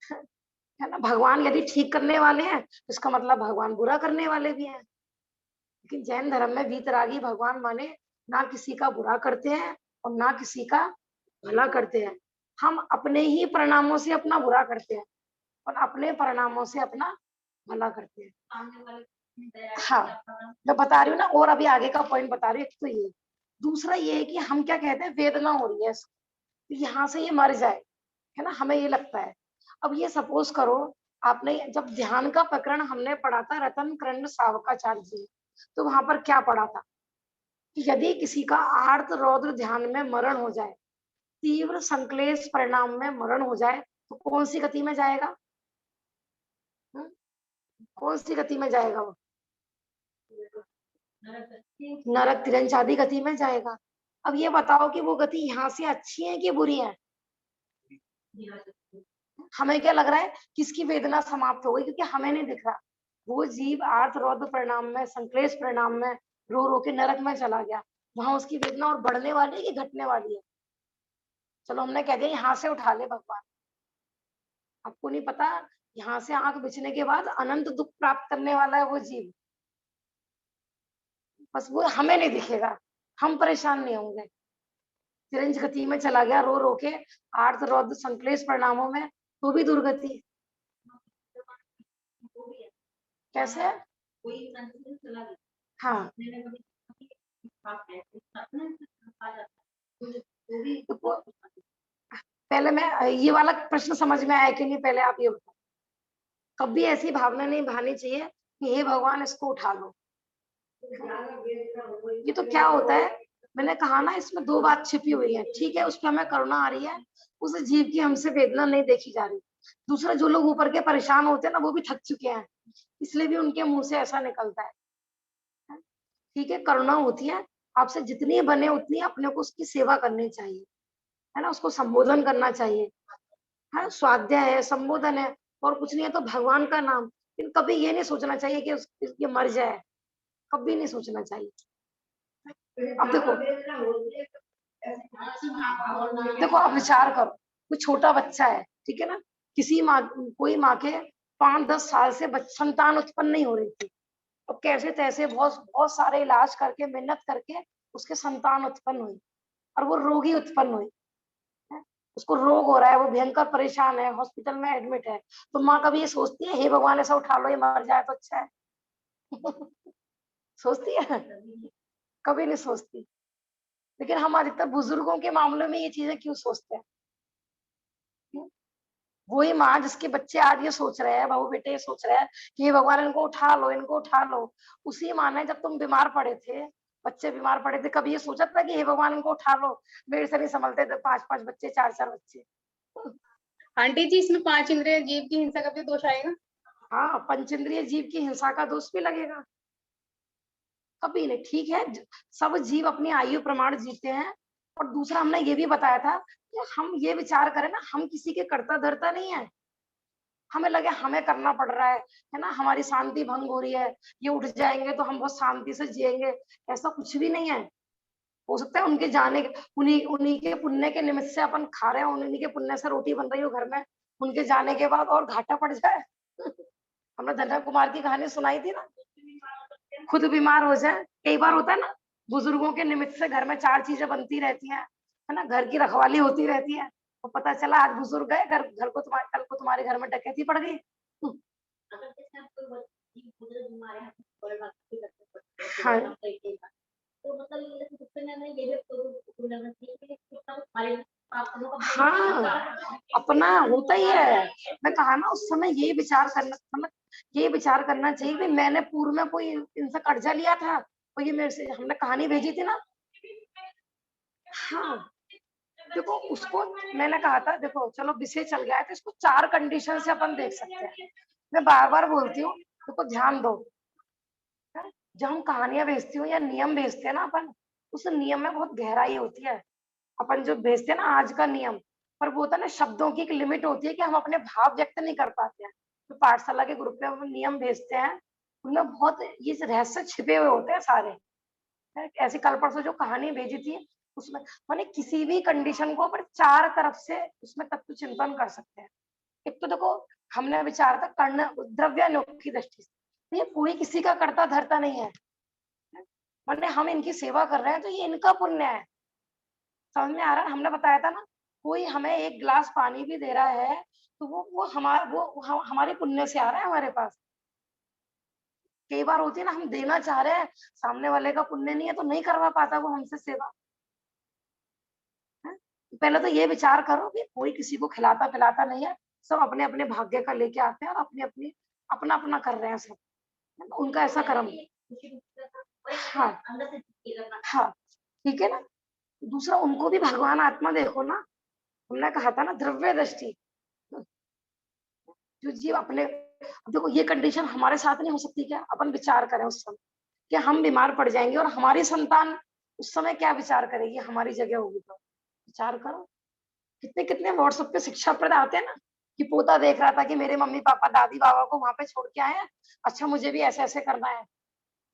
है ना, भगवान यदि ठीक करने वाले हैं तो इसका मतलब भगवान बुरा करने वाले भी हैं। लेकिन जैन धर्म में वीतरागी भगवान माने ना किसी का बुरा करते हैं और ना किसी का भला करते हैं। हम अपने ही परिणामों से अपना बुरा करते हैं और अपने परिणामों से अपना भला करते हैं। हाँ, मैं बता रही हूँ ना, और अभी आगे का पॉइंट बता रही हूँ। एक तो ये, दूसरा ये है कि हम क्या कहते हैं, वेदना हो रही है इसको, तो यहाँ से ये मर जाए, है ना, हमें ये लगता है। अब ये सपोज करो, आपने जब ध्यान का प्रकरण हमने पढ़ा था रतन कृष्ण सावकाचार्य जी, तो वहां पर क्या पढ़ा था कि यदि किसी का आर्त रौद्र ध्यान में मरण हो जाए, तीव्र संक्लेश परिणाम में मरण हो जाए, तो कौन सी गति में जाएगा? कौन सी गति में जाएगा वो? नरक तिरंज आदि गति में जाएगा। अब ये बताओ कि वो गति यहाँ से अच्छी है कि बुरी है? हमें क्या लग रहा है किसकी वेदना समाप्त हो गई, क्योंकि हमें नहीं दिख रहा। वो जीव आर्त रौद्र परिणाम में, संक्लेश परिणाम में रो रो के नरक में चला गया, वहां उसकी वेदना और बढ़ने वाली है कि घटने वाली है? चलो हमने कह दिया यहाँ से उठा ले भगवान। आपको नहीं पता यहाँ से आंख बिछने के बाद अनंत दुख प्राप्त करने वाला है वो जीव, बस वो हमें नहीं दिखेगा, हम परेशान नहीं होंगे। तिरंज गति में चला गया रो रो के आर्त रौद्र संक्लेश परिणामों में, तो भी दुर्गति। कैसे? हाँ, तो पहले मैं ये वाला प्रश्न समझ में आया कि नहीं, पहले आप ये बताओ। कभी ऐसी भावना नहीं भानी चाहिए कि हे भगवान इसको उठा लो। ये तो क्या होता है, मैंने कहा ना, इसमें दो बात छिपी हुई है। ठीक है, उसमें हमें करुणा आ रही है, उस जीव की हमसे वेदना नहीं देखी जा रही। दूसरा, जो लोग ऊपर के परेशान होते हैं ना, वो भी थक चुके हैं, इसलिए भी उनके मुंह से ऐसा निकलता है। ठीक है, करुणा होती है, आपसे जितनी बने उतनी अपने को उसकी सेवा करनी चाहिए, है ना, उसको संबोधन करना चाहिए। है स्वाध्याय है, संबोधन है, और कुछ नहीं है तो भगवान का नाम। लेकिन कभी ये नहीं सोचना चाहिए कि ये मर जाए, कभी नहीं सोचना चाहिए। अब देखो देखो, आप विचार करो, कोई छोटा बच्चा है, ठीक है ना, किसी माँ, कोई माँ के 5-10 साल से संतान उत्पन्न नहीं हो रही थी, और कैसे तैसे बहुत बहुत सारे इलाज करके, मेहनत करके उसके संतान उत्पन्न हुई, और वो रोगी उत्पन्न हुई, उसको रोग हो रहा है, वो भयंकर परेशान है, हॉस्पिटल में एडमिट है, तो माँ कभी ये सोचती है हे भगवान ऐसा उठा लो, ये मर जाए तो अच्छा है? सोचती है? कभी नहीं सोचती। लेकिन हम अधिकतर बुजुर्गों के मामले में ये चीजें क्यों सोचते हैं? वही माँ जिसके बच्चे आज ये सोच रहे हैं, बहू बेटे ये सोच रहे हैं कि हे भगवान इनको उठा लो, इनको उठा लो, उसी माँ ने जब तुम बीमार पड़े थे, बच्चे बीमार पड़े थे, कभी ये सोचा था कि हे भगवान इनको उठा लो? मेरे से नहीं संभलते थे 5-5 बच्चे, 4-4 बच्चे। आंटी जी, इसमें 5 इंद्रिय जीव की हिंसा का भी दोष आएगा? हाँ, पंचेंद्रिय जीव की हिंसा का दोष भी लगेगा। कभी नहीं। ठीक है, सब जीव अपनी आयु प्रमाण जीते हैं, और दूसरा हमने ये भी बताया था कि हम ये विचार करें ना, हम किसी के कर्ता धर्ता नहीं है। हमें लगे हमें करना पड़ रहा है ना, हमारी शांति भंग हो रही है, ये उठ जाएंगे तो हम बहुत शांति से जिएंगे, ऐसा कुछ भी नहीं है। हो सकता है उनके जाने के, उन्हीं उन्हीं के पुण्य के निमित्त से अपन खा रहे हैं, उन्हीं के पुण्य से रोटी बन रही हो घर में, उनके जाने के बाद और घाटा पड़ जाए। हमने धन्या कुमार की कहानी सुनाई थी ना, खुद बीमार हो जाए। कई बार होता है ना, बुजुर्गों के निमित्त से घर में 4 चीजें बनती रहती हैं, है ना, घर की रखवाली होती रहती है। तो पता चला आज बुजुर्ग गए, घर घर को तुम्हारे, कल को तुम्हारे घर में डकैती पड़ गई। हाँ, हाँ, अपना होता ही है। मैं कहा ना, उस समय ये विचार करना, मतलब ये विचार करना चाहिए कि मैंने पूर्व में कोई इनसे कर्जा लिया था, और ये मेरे से, हमने कहानी भेजी थी ना। हाँ, देखो उसको मैंने कहा था, देखो चलो विषय चल गया है तो इसको 4 कंडीशन से अपन देख सकते हैं। मैं बार बार बोलती हूँ, देखो ध्यान दो, है? जब हम कहानियां भेजती हूँ या नियम भेजते हैं ना अपन, उस नियम में बहुत गहराई होती है। अपन जो भेजते हैं ना आज का नियम, पर वो होता है ना, शब्दों की एक लिमिट होती है कि हम अपने भाव व्यक्त नहीं कर पाते हैं। तो पाठशाला के ग्रुप में हम नियम भेजते हैं, उनमें बहुत ये रहस्य छिपे हुए होते हैं सारे। ऐसी कल परसों जो कहानी भेजी थी, उसमें माने किसी भी कंडीशन को अपन 4 तरफ से उसमें तत्व चिंतन कर सकते हैं। एक तो देखो, हमने विचार था कर्ण द्रव्यालोक की दृष्टि से, तो ये कोई किसी का कर्ता धर्ता नहीं है, माने हम इनकी सेवा कर रहे हैं तो ये इनका पुण्य है। समझ में आ रहा है? हमने बताया था ना, कोई हमें 1 गिलास पानी भी दे रहा है तो वो हमारे पुण्य से आ रहा है हमारे पास। कई बार होती है ना, हम देना चाह रहे हैं, सामने वाले का पुण्य नहीं है तो नहीं करवा पाता वो हमसे सेवा। है? पहले तो ये विचार करो कि कोई किसी को खिलाता पिलाता नहीं है, सब अपने अपने भाग्य का लेके आते हैं और अपनी अपनी अपना अपना कर रहे हैं सब, है ना? उनका ऐसा कर्म। हाँ, हाँ, ठीक है ना। दूसरा, उनको भी भगवान आत्मा देखो ना, हमने कहा था ना द्रव्य दृष्टि, जो जीव अपने, अब देखो ये कंडीशन हमारे साथ नहीं हो सकती क्या? अपन विचार करें उस समय कि हम बीमार पड़ जाएंगे और हमारी संतान उस समय क्या विचार करेगी, हमारी जगह होगी तो विचार करो। कितने कितने व्हाट्सएप पे शिक्षाप्रद आते हैं ना, कि पोता देख रहा था कि मेरे मम्मी पापा दादी बाबा को वहां पे छोड़ के आए हैं, अच्छा मुझे भी ऐसे ऐसे करना है।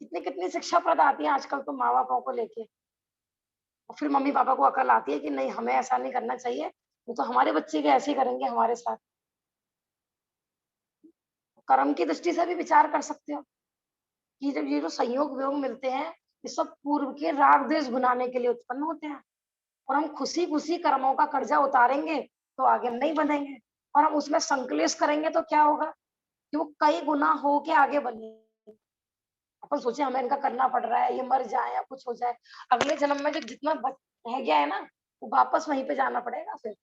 कितनी कितनी शिक्षाप्रद आती है आजकल तो माँ बापों को लेके, और फिर मम्मी पापा को अकल आती है कि नहीं हमें ऐसा नहीं करना चाहिए, वो तो हमारे बच्चे के ऐसे ही करेंगे हमारे साथ। कर्म की दृष्टि से भी विचार कर सकते हो कि जब ये जो संयोग वियोग मिलते हैं, ये सब पूर्व के राग द्वेष भुनाने के लिए उत्पन्न होते हैं, और हम खुशी खुशी कर्मों का कर्जा उतारेंगे तो आगे नहीं बढ़ेंगे, और हम उसमें संकलेश करेंगे तो क्या होगा कि वो कई गुना हो के आगे बढ़ेंगे। अपन सोचे हमें इनका करना पड़ रहा है, ये मर जाए या कुछ हो जाए, अगले जन्म में जो जितना रह गया है ना, वो वापस वहीं पे जाना पड़ेगा फिर।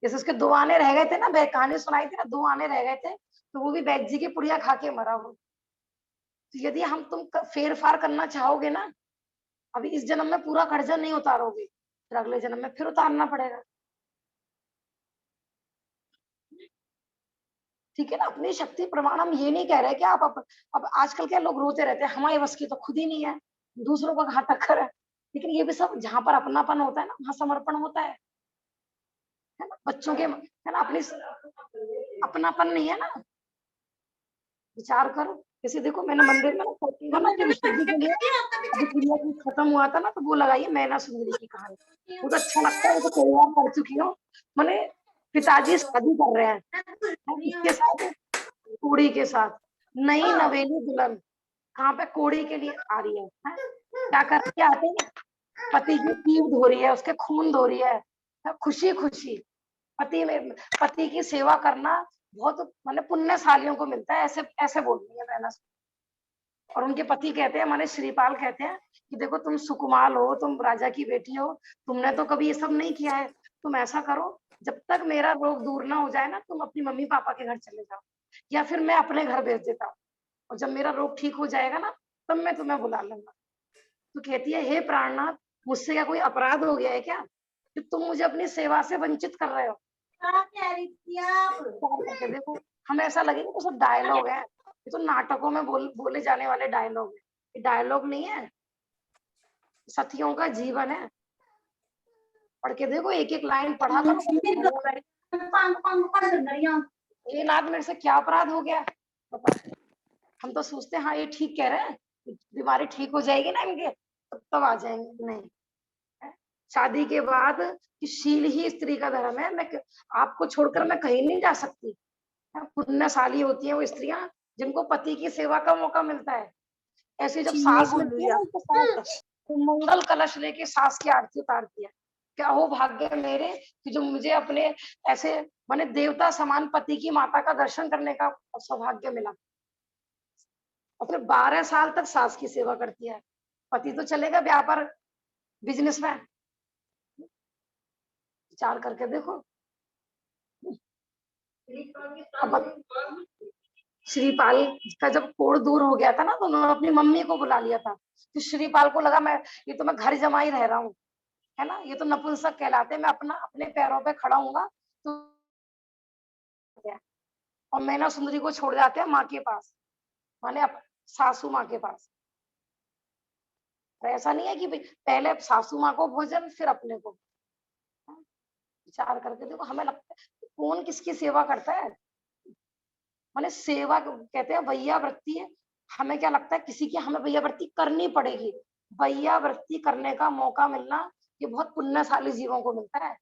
जैसे उसके 2 आने रह गए थे ना, कहानी सुनाई थी ना, 2 आने रह गए थे, तो वो भी वैद्य जी की पुड़िया खा के मरा वो। तो यदि हम तुम फेर फार करना चाहोगे ना, अभी इस जन्म में पूरा कर्जा नहीं उतारोगे, फिर अगले जन्म में फिर उतारना पड़ेगा। ठीक है ना, अपनी शक्ति प्रमाण हम ये नहीं कह रहे कि आप अब आजकल के लोग रोते रहते हैं हमारे बस की तो खुद ही नहीं है, दूसरों का कहाँ टक्कर है। लेकिन ये भी सब जहाँ पर अपनापन होता है ना, वहाँ समर्पण होता है ना, बच्चों के, है ना, अपनी अपनापन नहीं है ना। विचार करो, जैसे देखो मैंने मंदिर में ना ना कि विशुद्धि के लिए अभी प्रिया की खत्म हुआ था ना, तो वो लगाई है मैना सुंदरी की कहानी, बहुत अच्छा लगता है, वो तो कई बार पढ़ चुकी हूँ। मैंने, पिताजी शादी कर रहे हैं, इसके साथ कोड़ी के साथ, नई नवेली दुल्हन कहाँ पे कोड़ी के लिए आ रही है? क्या करके आते हैं, पति की पीठ धो रही है, उसके खून धो रही है, खुशी खुशी। पति में पति की सेवा करना बहुत मतलब पुण्यशालियों को मिलता है, ऐसे ऐसे बोल रही है मैंने। और उनके पति कहते हैं, माने श्रीपाल कहते हैं कि देखो तुम सुकुमार हो, तुम राजा की बेटी हो, तुमने तो कभी ये सब नहीं किया है, तुम ऐसा करो, जब तक मेरा रोग दूर ना हो जाए ना, तुम अपनी मम्मी पापा के घर चले जाओ, या फिर मैं अपने घर भेज देता हूँ, और जब मेरा रोग ठीक हो जाएगा ना, तब मैं तुम्हें बुला लूंगा। तो कहती है, हे प्राणनाथ, मुझसे क्या कोई अपराध हो गया है क्या, कि तुम मुझे अपनी सेवा से वंचित कर रहे हो? करके देखो, हमें ऐसा लगेगा तो सब डायलॉग है, ये तो नाटकों में बोले जाने वाले डायलॉग है, ये डायलॉग नहीं है, सतियों का जीवन है। पढ़ के देखो, एक एक लाइन पढ़ा करो। ये नाथ मेरे से क्या अपराध हो गया बता। हम तो सोचते हैं हाँ ये ठीक कह रहे हैं, बीमारी ठीक हो जाएगी ना इनके, तब आ जाएंगे, नहीं। शादी के बाद कि शील ही स्त्री का धर्म है, मैं आपको छोड़कर मैं कहीं नहीं जा सकती, पुण्यशाली होती है वो स्त्रियां जिनको पति की सेवा का मौका मिलता है। ऐसे जब जी, ये सास बोल मिलती रही है ना आप। उनके साथ, तो मंगल कलश लेके सास की आरती उतारती है। क्या हो भाग्य मेरे कि जो मुझे अपने ऐसे माने देवता समान पति की माता का दर्शन करने का सौभाग्य मिला। और फिर 12 साल तक सास की सेवा करती है। पति तो चलेगा व्यापार बिजनेस में, विचार करके देखो। अब श्रीपाल का जब कोढ़ दूर हो गया था ना, तो उन्होंने अपनी मम्मी को बुला लिया था। तो श्रीपाल को लगा मैं ये तो मैं घर जमाई रह रहा हूँ, है ना, ये तो नपुंसक कहलाते हैं, मैं अपने पैरों पे खड़ा हूँगा तो क्या। और मैना सुंदरी को छोड़ जाते हैं माँ के पास, माने सासू माँ के पास। तो ऐसा नहीं है कि पहले सासू माँ को भोजन फिर अपने को। विचार करके देखो, हमें लगता है कौन किसकी सेवा करता है। माने सेवा कहते हैं वैया वृत्ति है। हमें क्या लगता है किसी की हमें वैया वृत्ति करनी पड़ेगी। वैया वृत्ति करने का मौका मिलना ये बहुत पुण्यशाली जीवों को मिलता है।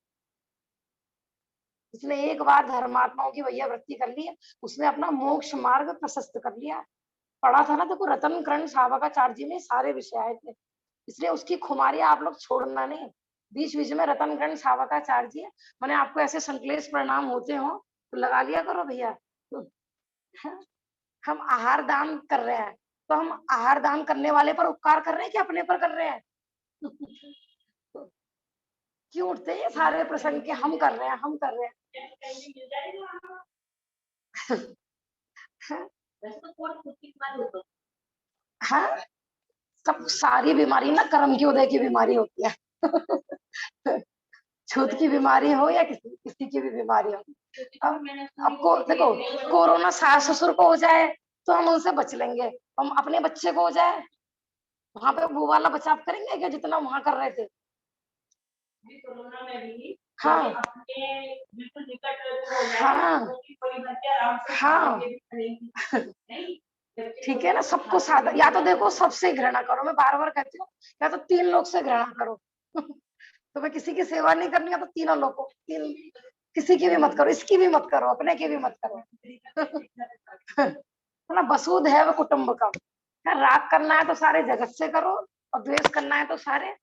जिसने एक बार धर्मात्माओं की वैया वृत्ति कर ली है, उसने अपना मोक्ष मार्ग प्रशस्त कर लिया। पढ़ा था ना, देखो रतन कर्ण सावकाचार्य जी में सारे विषय आए थे, इसलिए उसकी खुमारी आप लोग छोड़ना नहीं। बीच बीच में रतन कर्ण सावकाचार्य जी मैंने आपको ऐसे संकलेश परिणाम होते हो तो लगा लिया करो भैया। हम आहार दान कर रहे हैं, तो हम आहार दान करने वाले पर उपकार कर रहे हैं कि अपने पर कर रहे हैं? क्यों उठते हैं ये सारे प्रसंग के हम कर रहे हैं, हम कर रहे हैं। हाँ, सब सारी बीमारी ना कर्म की उदय की बीमारी होती है। छूत की बीमारी हो या किसी किसी की भी बीमारी हो। आपको देखो, कोरोना सास ससुर को हो जाए तो हम उनसे बच लेंगे, हम अपने बच्चे को हो जाए वहां पे वो वाला बचाव करेंगे क्या जितना वहां कर रहे थे? हाँ बिल्कुल निकट हो जाए, हाँ कोई बच्चे आराम से हाँ, ठीक है ना। सबको साधा, या तो देखो सबसे घृणा करो, मैं बार बार कहती हूँ, या तो 3 लोग से घृणा करो। तुम्हें किसी की सेवा नहीं करनी है तो तीनों लोगों किसी की भी मत करो, इसकी भी मत करो, अपने की भी मत करो। है ना, वसुधैव कुटुंबकम। राग करना है तो सारे जगत से करो, और द्वेष करना है तो सारे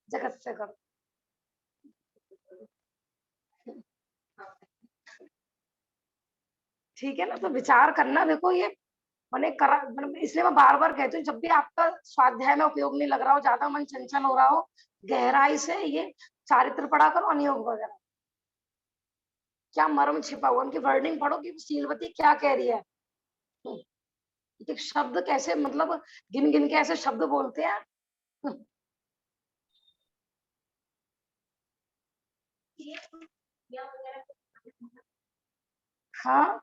जगत से करो। ठीक है ना, तो विचार करना। देखो ये मैंने करा, इसलिए मैं बार बार कहती हूँ, जब भी आपका स्वाध्याय में उपयोग नहीं लग रहा हो, ज्यादा मन चंचल हो रहा हो, गहराई से ये चारित्र पढ़ा करो, अनियोग वगैरह। क्या मर्म छिपा हुआ, उनकी वर्डिंग पढ़ो कि शीलवती क्या कह रही है। एक शब्द कैसे, मतलब गिन गिन के ऐसे शब्द बोलते हैं। हाँ,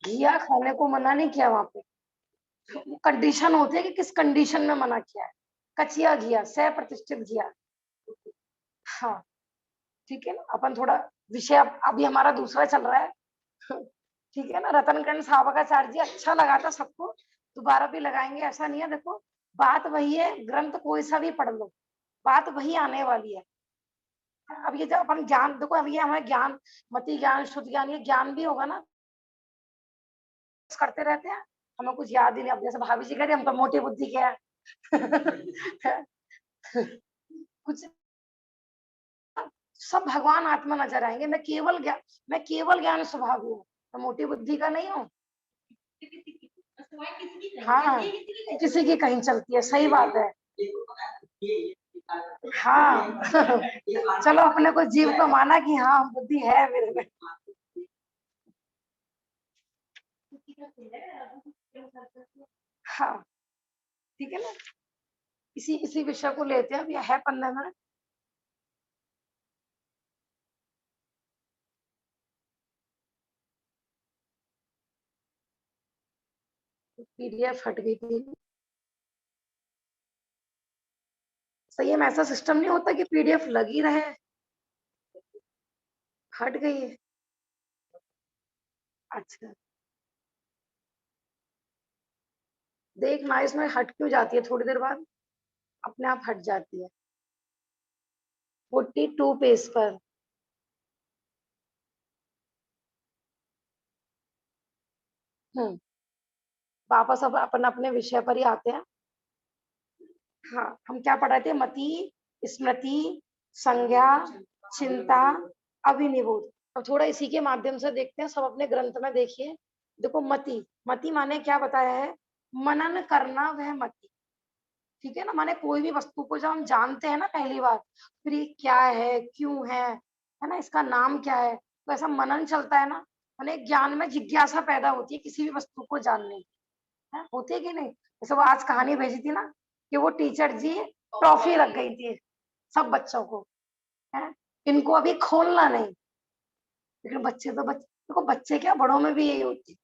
घिया खाने को मना नहीं किया वहां पे, कंडीशन होती है कि किस कंडीशन में मना किया है। कचिया घिया, सह प्रतिष्ठित घिया। हाँ, ठीक है ना। अपन थोड़ा विषय अभी हमारा दूसरा चल रहा है। ठीक है ना, रतन कर्ण सावकाचार्य जी अच्छा लगा था सबको, दोबारा भी लगाएंगे, ऐसा नहीं है। देखो बात वही है, ग्रंथ कोई सा भी पढ़ लो, बात वही आने वाली है। अब ये जब अपन ज्ञान, देखो अब ये हमें ज्ञान, मति ज्ञान, शुद्ध ज्ञान, ये ज्ञान भी होगा ना, करते रहते हैं, हमें कुछ याद ही नहीं। अब जैसे भाभी जी कहते हम तो मोटी बुद्धि के हैं। कुछ सब भगवान आत्मा नजर आएंगे। मैं केवल ज्ञान स्वभाव हूँ, मैं मोटी बुद्धि का नहीं हूँ। हाँ, किसी की कहीं चलती है, सही बात है। हाँ। चलो अपने को जीव को माना कि हाँ बुद्धि है मेरे में। हाँ, ठीक है ना। इसी विषय को लेते हैं, अभी है 15 मिनट। पीडीएफ हट गई थी। सही में ऐसा सिस्टम नहीं होता कि पीडीएफ लगी रहे, हट गई है। अच्छा, देखना इसमें हट क्यों जाती है, थोड़ी देर बाद अपने आप हट जाती है। 42 पेज पर वापस अब अपन अपने विषय पर ही आते हैं। हाँ, हम क्या पढ़ रहे थे? मति, स्मृति, संज्ञा, चिंता, अभिनिबोध। अब थोड़ा इसी के माध्यम से देखते हैं, सब अपने ग्रंथ में देखिए। देखो, मति, मति माने क्या बताया है? मनन करना, वह मति। ठीक है ना? माने कोई भी वस्तु को जब हम जानते हैं ना पहली बार, फिर ये क्या है, क्यों है ना, इसका नाम क्या है, तो ऐसा मनन चलता है ना, माने ज्ञान में जिज्ञासा पैदा होती है किसी भी वस्तु को जानने की। होती है कि नहीं? जैसे वो आज कहानी भेजी थी ना कि वो टीचर जी ट्रॉफी रख गई थी सब बच्चों को, है, इनको अभी खोलना नहीं। लेकिन बच्चे तो देखो, बच्चे क्या, बड़ों में भी यही होती है।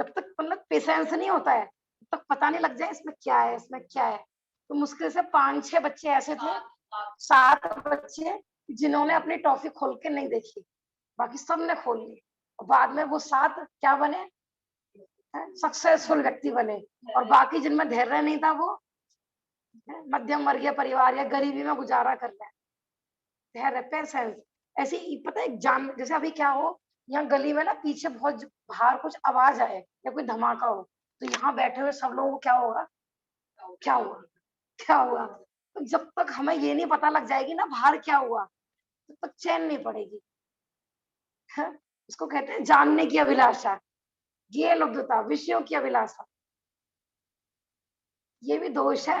तब तक मतलब पेशेंस नहीं होता है, तब तक पता नहीं लग जाए इसमें क्या है, इसमें क्या है। तो मुश्किल से 5-6 बच्चे ऐसे थे, 7 बच्चे जिन्होंने अपनी टॉफी खोल के नहीं देखी, बाकी सबने खोल ली। बाद में वो 7 क्या बने? सक्सेसफुल व्यक्ति बने। और बाकी जिनमें धैर्य नहीं था, वो मध्यम वर्गीय परिवार या गरीबी में गुजारा कर रहे हैं। धैर्य, पेशेंस। ऐसे ही पता है, जान जैसे अभी क्या हो, यहाँ गली में ना पीछे बहुत बाहर कुछ आवाज आए या कोई धमाका हो, तो यहाँ बैठे हुए सब लोगों को क्या होगा? क्या हुआ, क्या हुआ? तो जब तक हमें ये नहीं पता लग जाएगी ना बाहर क्या हुआ, तब तक चैन नहीं पड़ेगी। है? इसको कहते हैं जानने की अभिलाषा, ये लुब्धता, विषयों की अभिलाषा। ये भी दोष है।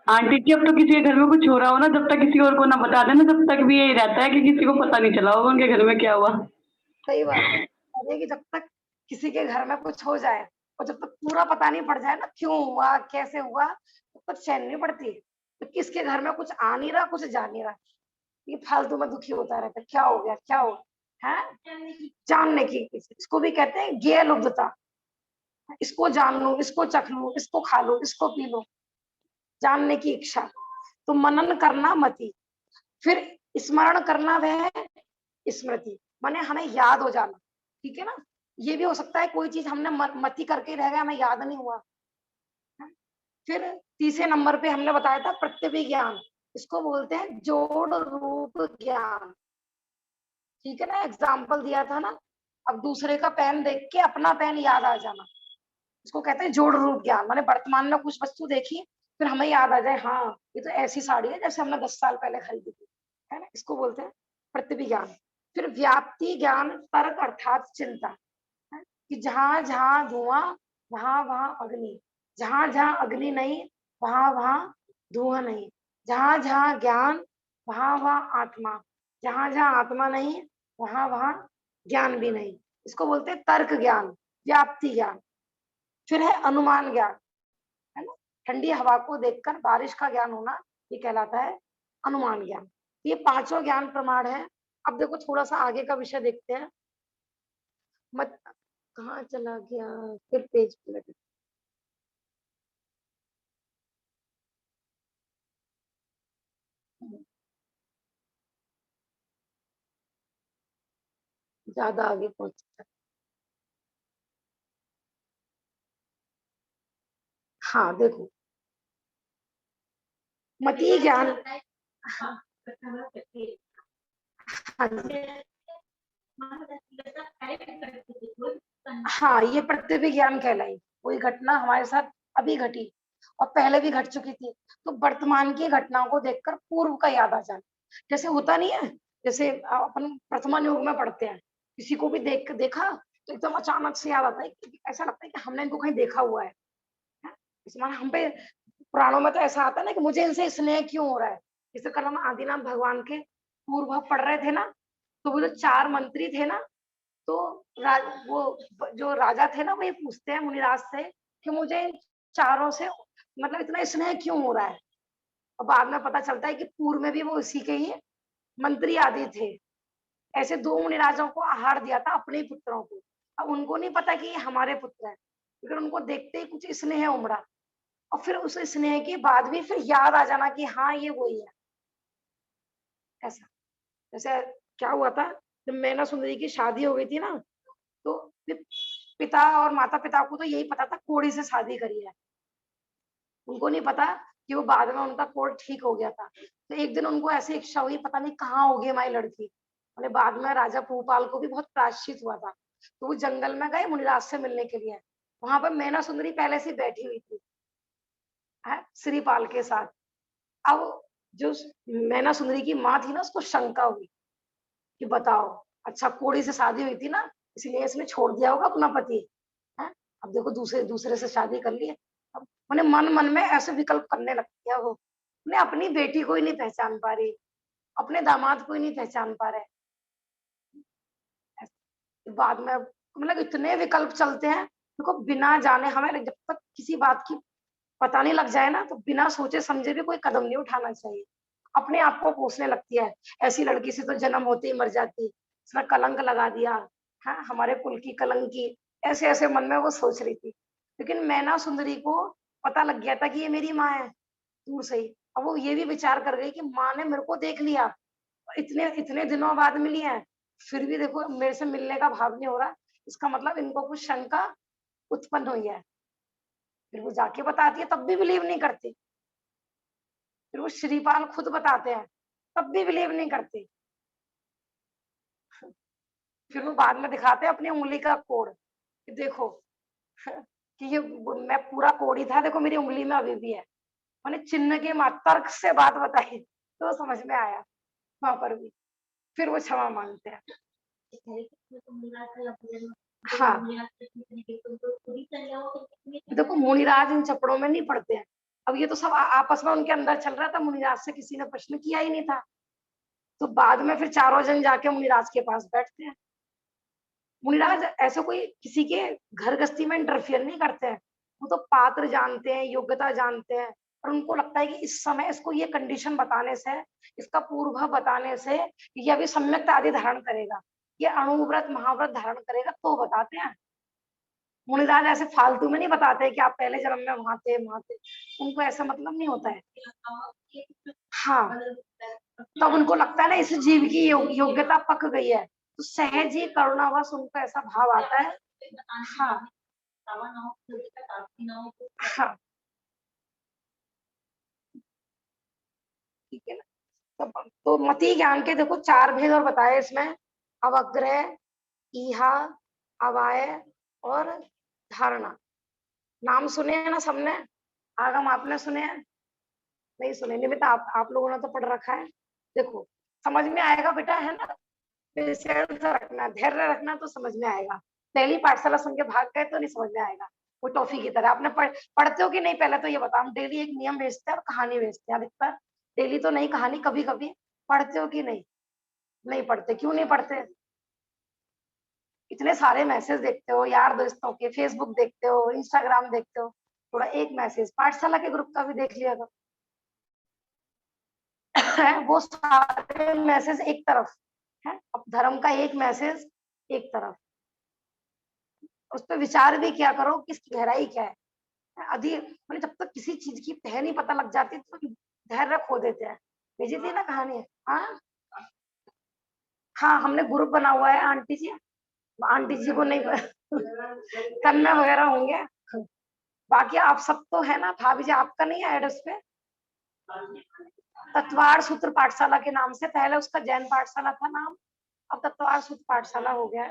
आंटी जी, अब तो किसी के घर में कुछ हो रहा हो ना, जब तक किसी और को ना बता देना, जब तक भी यही रहता है कि किसी को पता नहीं चला होगा उनके घर में क्या हुआ। सही बात है। अरे कि जब तक किसी के घर में कुछ हो जाए और जब तक पूरा पता नहीं पड़ जाए ना क्यों हुआ, कैसे हुआ, तब तक चैन नहीं पड़ती। तो किसके घर में कुछ आ नहीं रहा, कुछ जा नहीं रहा, ये फालतू में दुखी होता रहता है, क्या हो गया, क्या हो गया, है? जानने की, इसको भी कहते हैं ज्ञेय लुब्धता। इसको जान लूं, इसको चख लूं, इसको खा लूं, इसको पी लूं, जानने की इच्छा। तो मनन करना मति, फिर स्मरण करना वह स्मृति, माने हमें याद हो जाना। ठीक है ना? ये भी हो सकता है कोई चीज हमने मति करके रह गया, हमें याद नहीं हुआ। फिर तीसरे नंबर पे हमने बताया था प्रत्यभिज्ञान, इसको बोलते हैं जोड़ रूप ज्ञान। ठीक है ना? एग्जाम्पल दिया था ना, अब दूसरे का पेन देख के अपना पेन याद आ जाना, इसको कहते हैं जोड़ रूप ज्ञान। माने वर्तमान में कुछ वस्तु देखी, फिर हमें याद आ जाए, हाँ ये तो ऐसी साड़ी है जैसे हमने 10 साल पहले खरीदी थी, है ना? इसको बोलते हैं प्रतिभिज्ञान। फिर व्याप्ति ज्ञान, तर्क अर्थात चिंता, है? कि जहां जहां धुआं, वहां वहां अग्नि, जहां जहां अग्नि नहीं, वहां वहां धुआं नहीं, जहां जहां ज्ञान, वहां वहां आत्मा, जहां जहां आत्मा नहीं, वहां वहां ज्ञान भी नहीं। इसको बोलते हैं तर्क ज्ञान, व्याप्ति ज्ञान। फिर है अनुमान ज्ञान, है ना? ठंडी हवा को देखकर बारिश का ज्ञान होना, ये कहलाता है अनुमान ज्ञान। ये 5 ज्ञान प्रमाण है। अब देखो थोड़ा सा आगे का विषय देखते हैं। मत कहाँ चला गया, फिर पेज पलट। ज्यादा आगे पहुंच, हाँ देखो, मतीय ज्ञान, हाँ जी, हाँ ये प्रतिभिज्ञान कहलाई। कोई घटना हमारे साथ अभी घटी और पहले भी घट चुकी थी, तो वर्तमान की घटनाओं को देखकर पूर्व का याद आ जाना। जैसे होता नहीं है, जैसे अपन प्रथमा युग में पढ़ते हैं, किसी को भी देखा तो एकदम अचानक से याद आता है, ऐसा लगता है कि हमने इनको कहीं देखा हुआ है। इसमें हम पे पुराणों में तो ऐसा आता है ना कि मुझे इनसे स्नेह क्यों हो रहा है। जैसे कल हम आदिनाथ भगवान के पूर्व पढ़ रहे थे ना, तो वो जो 4 मंत्री थे ना, तो वो जो राजा थे ना, वो ये पूछते हैं मुनिराज से कि मुझे इन चारों से मतलब इतना स्नेह क्यों हो रहा है। और बाद में पता चलता है कि पूर्व में भी वो इसी के ही मंत्री आदि थे। ऐसे 2 मुनिराजों को आहार दिया था अपने ही पुत्रों को। अब उनको नहीं पता कि ये हमारे पुत्र हैं, लेकिन उनको देखते ही कुछ स्नेह उमड़ा, और फिर उस स्नेह के बाद भी फिर याद आ जाना कि हाँ ये वही है। ऐसा जैसे क्या हुआ था, जब मैना सुंदरी की शादी हो गई थी ना, तो पिता और माता पिता को तो यही पता था कोड़ी से शादी करी है, उनको नहीं पता कि वो बाद में उनका कोर्ट ठीक हो गया था। तो एक दिन उनको ऐसी इच्छा हुई, पता नहीं कहाँ होगी हमारी लड़की। मैंने बाद में राजा भूपाल को भी बहुत प्रायश्चित हुआ था, तो वो जंगल में गए मुनिराज से मिलने के लिए। वहां पर मैना सुंदरी पहले से बैठी हुई थी श्रीपाल के साथ। अब जो मैना सुंदरी की माँ थी ना, उसको शंका हुई कि बताओ, अच्छा कोड़ी से शादी हुई थी ना, इसलिए इसने छोड़ दिया होगा अपना पति है। अब देखो दूसरे दूसरे से शादी कर ली है। अब उन्हें मन मन में ऐसे विकल्प करने लगती है। वो उन्हें अपनी बेटी को ही नहीं पहचान पा रही, अपने दामाद को ही नहीं पहचान पा रहे। बाद में मतलब इतने विकल्प चलते हैं, देखो बिना जाने हमें जब तक किसी बात की पता नहीं लग जाए ना, तो बिना सोचे समझे भी कोई कदम नहीं उठाना चाहिए। अपने आप को कोसने लगती है, ऐसी लड़की से तो जन्म होते ही मर जाती, इसने कलंक लगा दिया, हाँ हमारे कुल की कलंकी, ऐसे ऐसे मन में वो सोच रही थी। लेकिन मैना सुंदरी को पता लग गया था कि ये मेरी माँ है दूर से ही। अब वो ये भी विचार कर गई कि माँ ने मेरे को देख लिया, इतने इतने दिनों बाद मिली है, फिर भी देखो मेरे से मिलने का भाव नहीं हो रहा, इसका मतलब इनको कुछ शंका उत्पन्न हुई है। फिर वो जाके बताती है, तब भी बिलीव नहीं करती। फिर वो श्रीपाल खुद बताते हैं, तब भी बिलीव नहीं करती। फिर वो बाद में दिखाते हैं अपनी उंगली का कोड कि देखो कि ये मैं पूरा कोड़ी था, देखो मेरी उंगली में अभी भी है। मैंने चिन्ह के तर्क से बात बताई तो समझ में आया वहां पर भी। फिर वो क्षमा मांगते हैं। हाँ देखो मुनिराज इन चपड़ों में नहीं पड़ते हैं। अब ये तो सब आपस में उनके अंदर चल रहा था, मुनिराज से किसी ने प्रश्न किया ही नहीं था। तो बाद में फिर चारों जन जाके मुनिराज के पास बैठते हैं। मुनिराज ऐसे कोई किसी के घर गृहस्थी में इंटरफियर नहीं करते हैं, वो तो पात्र जानते हैं, योग्यता जानते हैं, और उनको लगता है कि इस समय इसको ये कंडीशन बताने से, इसका पूर्व बताने से ये अभी सम्यक आदि धारण करेगा, ये अणुव्रत महाव्रत धारण करेगा, तो बताते हैं। मुनिराज ऐसे फालतू में नहीं बताते कि आप पहले जन्म में वहां थे वहां थे, उनको ऐसा मतलब नहीं होता है। हाँ तब उनको लगता है ना इस जीव की योग्यता पक गई है, तो सहज ही करुणावश उनको ऐसा भाव आता है। हाँ हाँ ठीक है ना। तो मति ज्ञान के देखो 4 भेद और बताए इसमें, अवग्रह, ईहा, अवाय और धारणा। नाम सुने हैं ना सबने, आगम आपने सुने हैं? नहीं सुने, निमित्त आप लोगों ने तो पढ़ रखा है। देखो समझ में आएगा बेटा, है ना। पेशेंस रखना, धैर्य रखना, तो समझ में आएगा। पहली पाठशाला सुन के भाग गए तो नहीं समझ में आएगा। वो टॉफी की तरह आपने पढ़ते हो कि नहीं, पहले तो ये बताओ। हम डेली एक नियम भेजते हैं और कहानी भेजते हैं अधिकतर, डेली तो नहीं, कहानी कभी कभी। पढ़ते हो कि नहीं? नहीं पढ़ते, क्यों नहीं पढ़ते? इतने सारे मैसेज देखते हो यार दोस्तों के, फेसबुक देखते हो, इंस्टाग्राम देखते हो, थोड़ा एक मैसेज पाठशाला के ग्रुप का भी देख लिया करो। वो सारे मैसेज एक तरफ है, अब धर्म का एक मैसेज एक तरफ, उस पर विचार भी क्या करो कि इसकी गहराई क्या है। अधिक मतलब जब तक किसी चीज की तह नहीं पता लग जाती तो धैर्य खो देते हैं। भेजी थी ना कहानी। हाँ हाँ हमने ग्रुप बना हुआ है आंटी जी, आंटी जी को नहीं कन्या वगैरह होंगे, बाकी आप सब तो है ना। भाभी जी आपका नहीं है ऐड उस पे? तत्वार सूत्र पाठशाला के नाम से, पहले उसका जैन पाठशाला था नाम, अब तत्वार सूत्र पाठशाला हो गया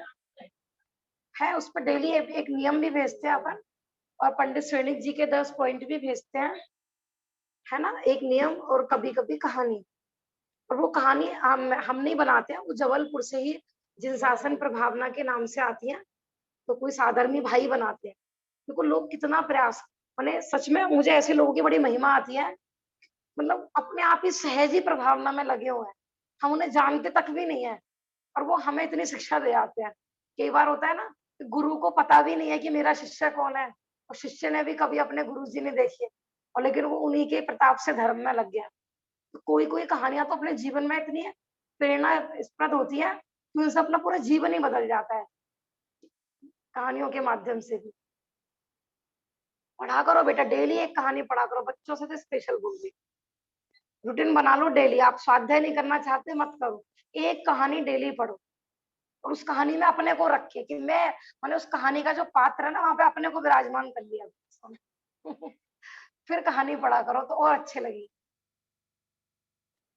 है। उस पर डेली एक नियम भी भेजते हैं अपन, और पंडित श्रेणिक जी के 10 पॉइंट भी भेजते हैं, है ना। एक नियम और कभी कभी कहानी, और वो कहानी हम नहीं बनाते हैं, वो जबलपुर से ही जिन शासन प्रभावना के नाम से आती है, तो कोई साधर्मी भाई बनाते हैं। देखो लोग कितना प्रयास, मैंने सच में मुझे ऐसे लोगों की बड़ी महिमा आती है, मतलब अपने आप ही सहज ही प्रभावना में लगे हुए हैं, हम उन्हें जानते तक भी नहीं है, और वो हमें इतनी शिक्षा दे आते हैं। कई बार होता है ना, गुरु को पता भी नहीं है कि मेरा शिष्य कौन है, और शिष्य ने भी कभी अपने गुरु जी ने देखी है, और लेकिन वो उन्हीं के प्रताप से धर्म में लग गया। तो कोई कोई कहानियां तो अपने जीवन में इतनी प्रेरणा स्प्रद होती है कि उनसे अपना पूरा जीवन ही बदल जाता है, कहानियों के माध्यम से भी। पढ़ा करो बेटा, डेली एक कहानी पढ़ा करो, बच्चों से तो स्पेशल बोल दी। रूटीन बना लो डेली, आप स्वाध्याय नहीं करना चाहते मत करो, एक कहानी डेली पढ़ो, और उस कहानी में अपने को रखे कि मैंने उस कहानी का जो पात्र है ना, वहां पे अपने को विराजमान कर लिया। फिर कहानी पढ़ा करो तो और अच्छे लगी।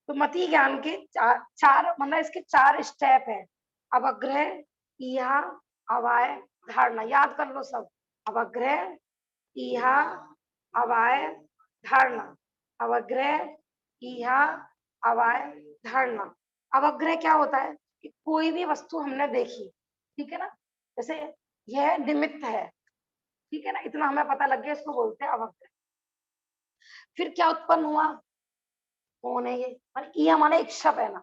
तो मति ज्ञान के चार मतलब इसके 4 स्टेप है, अवग्रह, ईहा, अवाय धारणा, याद कर लो सब। अवग्रह, इहा, अवाय, धारणा। अवग्रह, इहा, अवाय, धारणा। अवग्रह क्या होता है कि कोई भी वस्तु हमने देखी, ठीक है ना, जैसे यह निमित्त है, ठीक है ना, इतना हमें पता लग गया, इसको बोलते हैं अवग्रह। फिर क्या उत्पन्न हुआ, कौन है ये हमारा इच्छा है ना,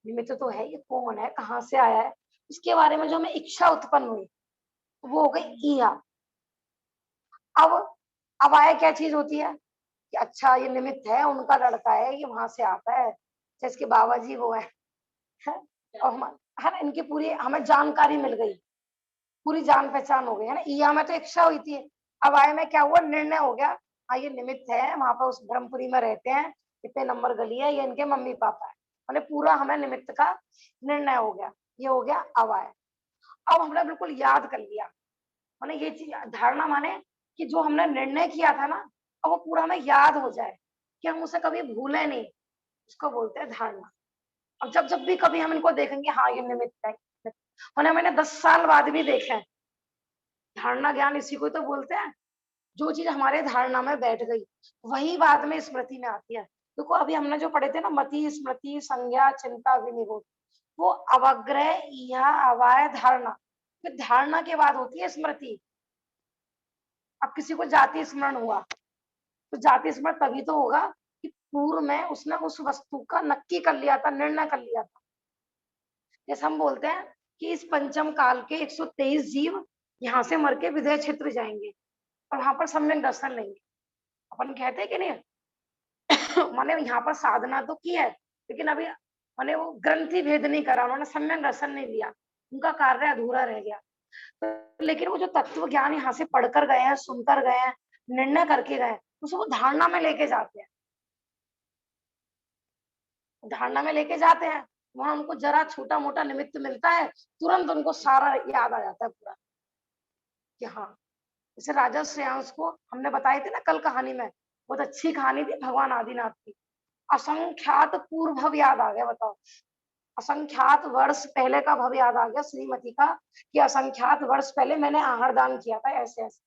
निमित्त तो है, ये कौन है, कहाँ से आया है, इसके बारे में जो हमें इच्छा उत्पन्न हुई वो हो गई इहा। अब अवाय क्या चीज होती है कि अच्छा ये निमित्त है, उनका लड़का है, ये वहां से आता है, जिसके बाबा जी वो है, और हम है ना, इनकी पूरी हमें जानकारी मिल गई, पूरी जान पहचान हो गई है ना। इया में तो इच्छा हुई थी, अब आय में क्या हुआ, निर्णय हो गया, हाँ ये निमित्त है, वहां पर उस ब्रह्मपुरी में रहते हैं, इतने नंबर गली है, ये इनके मम्मी पापा है, मैंने पूरा हमें निमित्त का निर्णय हो गया, ये हो गया अवाय। अब हमने बिल्कुल याद कर लिया, मैंने ये चीज धारणा माने कि जो हमने निर्णय किया था ना, अब वो पूरा हमें याद हो जाए कि हम उसे कभी भूले नहीं, उसको बोलते हैं धारणा। अब जब जब भी कभी हम इनको देखेंगे, हाँ ये निमित्त है, मैंने 10 साल बाद भी देखा है, धारणा ज्ञान इसी को तो बोलते हैं। जो चीज हमारे धारणा में बैठ गई वही बाद में स्मृति में आती है। देखो अभी हमने जो पढ़े थे ना, मति, स्मृति, संज्ञा, चिंता, विनिरोध, वो अवग्रह, इहा, अवाय, धारणा, फिर धारणा के बाद होती है स्मृति। अब किसी को जाति स्मरण हुआ, तो जाति स्मरण तभी तो होगा कि पूर्व में उसने उस वस्तु का नक्की कर लिया था, निर्णय कर लिया था। जैसे हम बोलते हैं कि इस पंचम काल के 123 जीव यहाँ से मर के विदेह क्षेत्र जाएंगे और वहां पर सम्यक दर्शन लेंगे, अपन कहते हैं कि नहीं। मैंने यहाँ पर साधना तो की है, लेकिन अभी मैंने वो ग्रंथि भेद नहीं करा, उन्होंने सम्यक दर्शन नहीं लिया, उनका कार्य अधूरा रह गया। तो लेकिन वो जो तत्व ज्ञान यहाँ से पढ़कर गए हैं, सुनकर गए हैं, निर्णय करके गए, उसको धारणा में लेके जाते हैं, धारणा में लेके जाते हैं, वहां उनको जरा छोटा मोटा निमित्त मिलता है, तुरंत उनको सारा याद आ जाता है पूरा कि हाँ। जैसे राजा श्रेयांश को हमने बताए थे ना कल कहानी में, बहुत अच्छी कहानी थी भगवान आदिनाथ की। असंख्यात पूर्व भव याद आ गया, बताओ, असंख्यात वर्ष पहले का भव याद आ गया श्रीमती का, कि असंख्यात वर्ष पहले मैंने आहार दान किया था, ऐसे ऐसे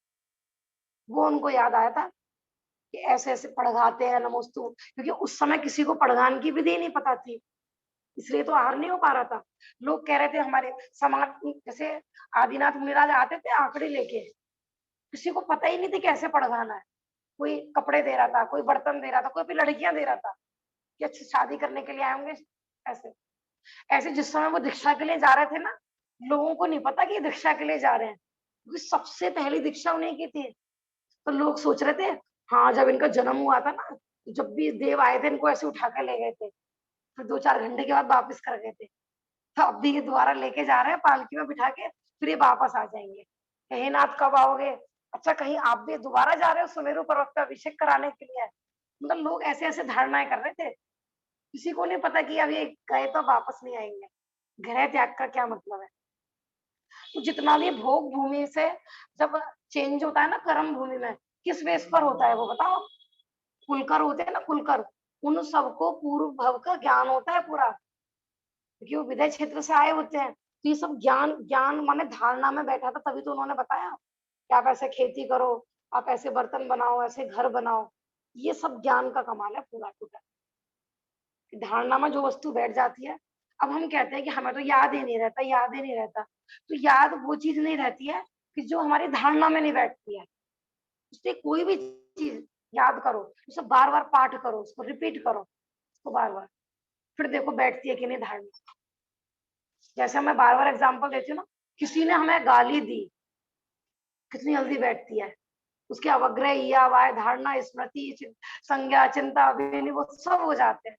वो उनको याद आया था कि ऐसे ऐसे पढ़गाते हैं नमोस्तु, क्योंकि उस समय किसी को पढ़गान की विधि नहीं पता थी, इसलिए तो आहार नहीं हो पा रहा था। लोग कह रहे थे हमारे समाज, जैसे आदिनाथ मुनिराज आते थे आंकड़े लेके, किसी को पता ही नहीं थी कैसे पढ़गाना है, कोई कपड़े दे रहा था, कोई बर्तन दे रहा था, कोई भी लड़कियां दे रहा था कि अच्छी शादी करने के लिए आए होंगे, ऐसे ऐसे। जिस समय वो दीक्षा के लिए जा रहे थे ना, लोगों को नहीं पता कि ये दीक्षा के लिए जा रहे हैं, क्योंकि सबसे पहली दीक्षा उन्हीं की थी। तो लोग सोच रहे थे, हाँ जब इनका जन्म हुआ था ना, जब भी देव आए थे इनको ऐसे उठा कर ले गए थे, फिर 2-4 घंटे के बाद वापस कर गए थे, तो अब भी ये दोबारा लेके जा रहे हैं पालकी में बिठा के, फिर ये वापस आ जाएंगे। हे नाथ कब आओगे, अच्छा कहीं आप भी दोबारा जा रहे हो सुमेरु पर्वत पे अभिषेक कराने के लिए। मतलब लोग ऐसे ऐसे धारणाएं कर रहे थे, किसी को नहीं पता कि अब ये गए तो वापस नहीं आएंगे, गृह त्याग का क्या मतलब है। तो जितना भी भोग भूमि से जब चेंज होता है ना कर्म भूमि में, किस बेस पर होता है वो बताओ, कुलकर होते हैं ना, कुलकर, उन सबको पूर्व भव का ज्ञान होता है पूरा, क्योंकि वो विदय क्षेत्र से आए होते हैं। तो ये सब ज्ञान, ज्ञान माने धारणा में बैठा था, तभी तो उन्होंने बताया कि आप ऐसे खेती करो, आप ऐसे बर्तन बनाओ, ऐसे घर बनाओ, ये सब ज्ञान का कमाल है पूरा टूटा। धारणा में जो वस्तु बैठ जाती है, अब हम कहते हैं कि हमें तो याद ही नहीं रहता, याद ही नहीं रहता, तो याद वो चीज नहीं रहती है कि जो हमारी धारणा में नहीं बैठती है। इसलिए कोई भी चीज याद करो, उसे बार बार पाठ करो, उसको रिपीट करो, उसको बार बार, फिर देखो बैठती है कि नहीं धारणा। जैसे मैं बार बार एग्जाम्पल देती हूँ ना, किसी ने हमें गाली दी, कितनी जल्दी बैठती है, उसके अवग्रह, या वाय, धारणा, स्मृति, संज्ञा, चिंता, विनिरोध सब हो जाते हैं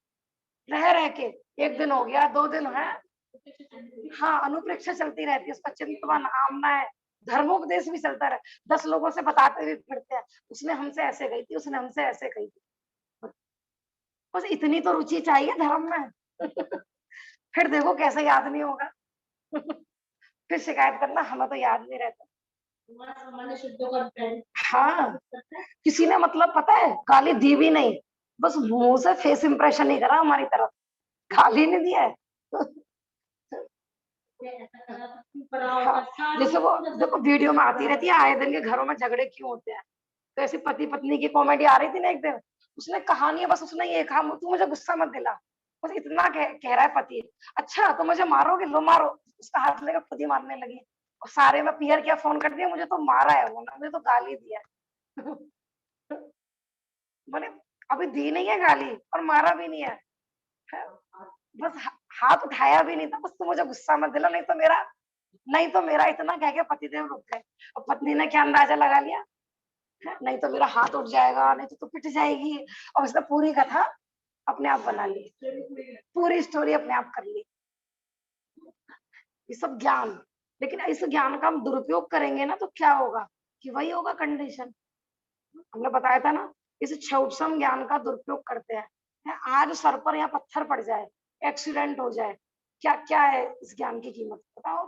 रह के। 1 दिन हो गया, 2 दिन है, हाँ अनुप्रेक्षा चलती रहती है, उसका चिंतन आमना है, धर्मोपदेश भी चलता रहे, 10 लोगों से बताते हुए फिरते हैं, उसने हमसे ऐसे कही थी, उसने हमसे ऐसे कही थी। बस इतनी तो रुचि चाहिए धर्म में। फिर देखो कैसे याद नहीं होगा। फिर शिकायत करना हमें तो याद नहीं रहता। हाँ, किसी ने मतलब पता है गाली दी भी नहीं, बस मुंह से फेस इंप्रेशन ही करा हमारी तरफ, गाली नहीं दिया है। हाँ, जैसे वो देखो वीडियो में आती रहती है आए दिन के घरों में झगड़े क्यों होते हैं, तो ऐसे पति पत्नी की कॉमेडी आ रही थी ना एक दिन, उसने कहानी है बस उसने ये कहा तू मुझे गुस्सा मत दिला, बस इतना कह रहा है पति, अच्छा तो मुझे मारोगे, लो मारो, उसका हाथ लेकर खुद ही मारने लगी और सारे में पीयर किया, फोन कर दिया, मुझे तो मारा है वो ना, मुझे तो गाली दिया है। बोले अभी दी नहीं है गाली और मारा भी नहीं है, है? बस हाथ उठाया भी नहीं था, बस तू मुझे गुस्सा मत दिला, नहीं तो मेरा इतना कह के पतिदेव रुक गए और पत्नी ने क्या अंदाजा लगा लिया, है? नहीं तो मेरा हाथ उठ जाएगा, नहीं तो तू पिट जाएगी, और उसने पूरी कथा अपने आप बना ली, पूरी स्टोरी अपने आप कर ली। ये सब ज्ञान, लेकिन इस ज्ञान का हम दुरुपयोग करेंगे ना तो क्या होगा कि वही होगा कंडीशन, हमने बताया था ना, इस क्षुद्रतम ज्ञान का दुरुपयोग करते हैं, आज सर पर या पत्थर पड़ जाए, एक्सीडेंट हो जाए, क्या क्या है इस ज्ञान की कीमत बताओ।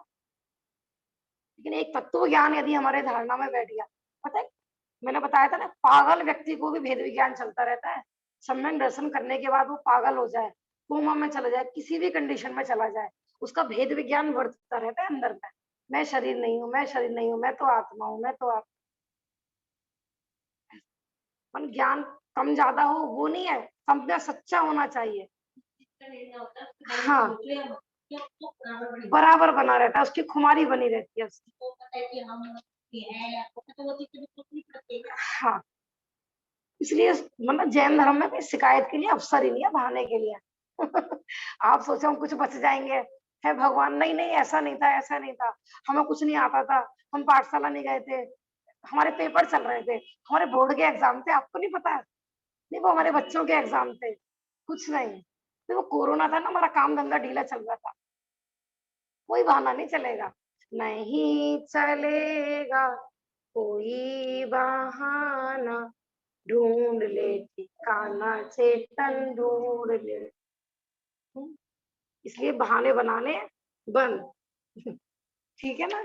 लेकिन एक तत्व ज्ञान यदि हमारे धारणा में बैठ गया, पता है मैंने बताया था ना, पागल व्यक्ति को भी भेद विज्ञान चलता रहता है, सम्यक दर्शन करने के बाद वो पागल हो जाए, कोमा में चला जाए, किसी भी कंडीशन में चला जाए, उसका भेद विज्ञान बढ़ता रहता है अंदर में, मैं शरीर नहीं हूँ, मैं शरीर नहीं हूँ, मैं तो आत्मा हूँ, मैं तो आत्मा। मन ज्ञान कम ज्यादा हो वो नहीं है, समझना सच्चा होना चाहिए, हाँ बराबर बना रहता है, उसकी खुमारी बनी रहती है उसकी, हाँ इसलिए मतलब जैन धर्म में कोई शिकायत के लिए अवसर ही नहीं है, बहाने के लिए। आप सोचो हम कुछ बच जाएंगे, है भगवान, नहीं नहीं ऐसा नहीं था, ऐसा नहीं था, हमें कुछ नहीं आता था, हम पाठशाला नहीं गए थे, हमारे पेपर चल रहे थे, हमारे बोर्ड के एग्जाम थे, आपको नहीं पता है, नहीं वो हमारे बच्चों के एग्जाम थे, कुछ नहीं, तो वो कोरोना था ना, हमारा काम धंधा ढीला चल रहा था, कोई बहाना नहीं चलेगा, नहीं चलेगा कोई बहाना, ढूंढ ले ठिकाना चेतन ढूंढ ले, इसलिए बहाने बनाने बंद। ठीक है ना,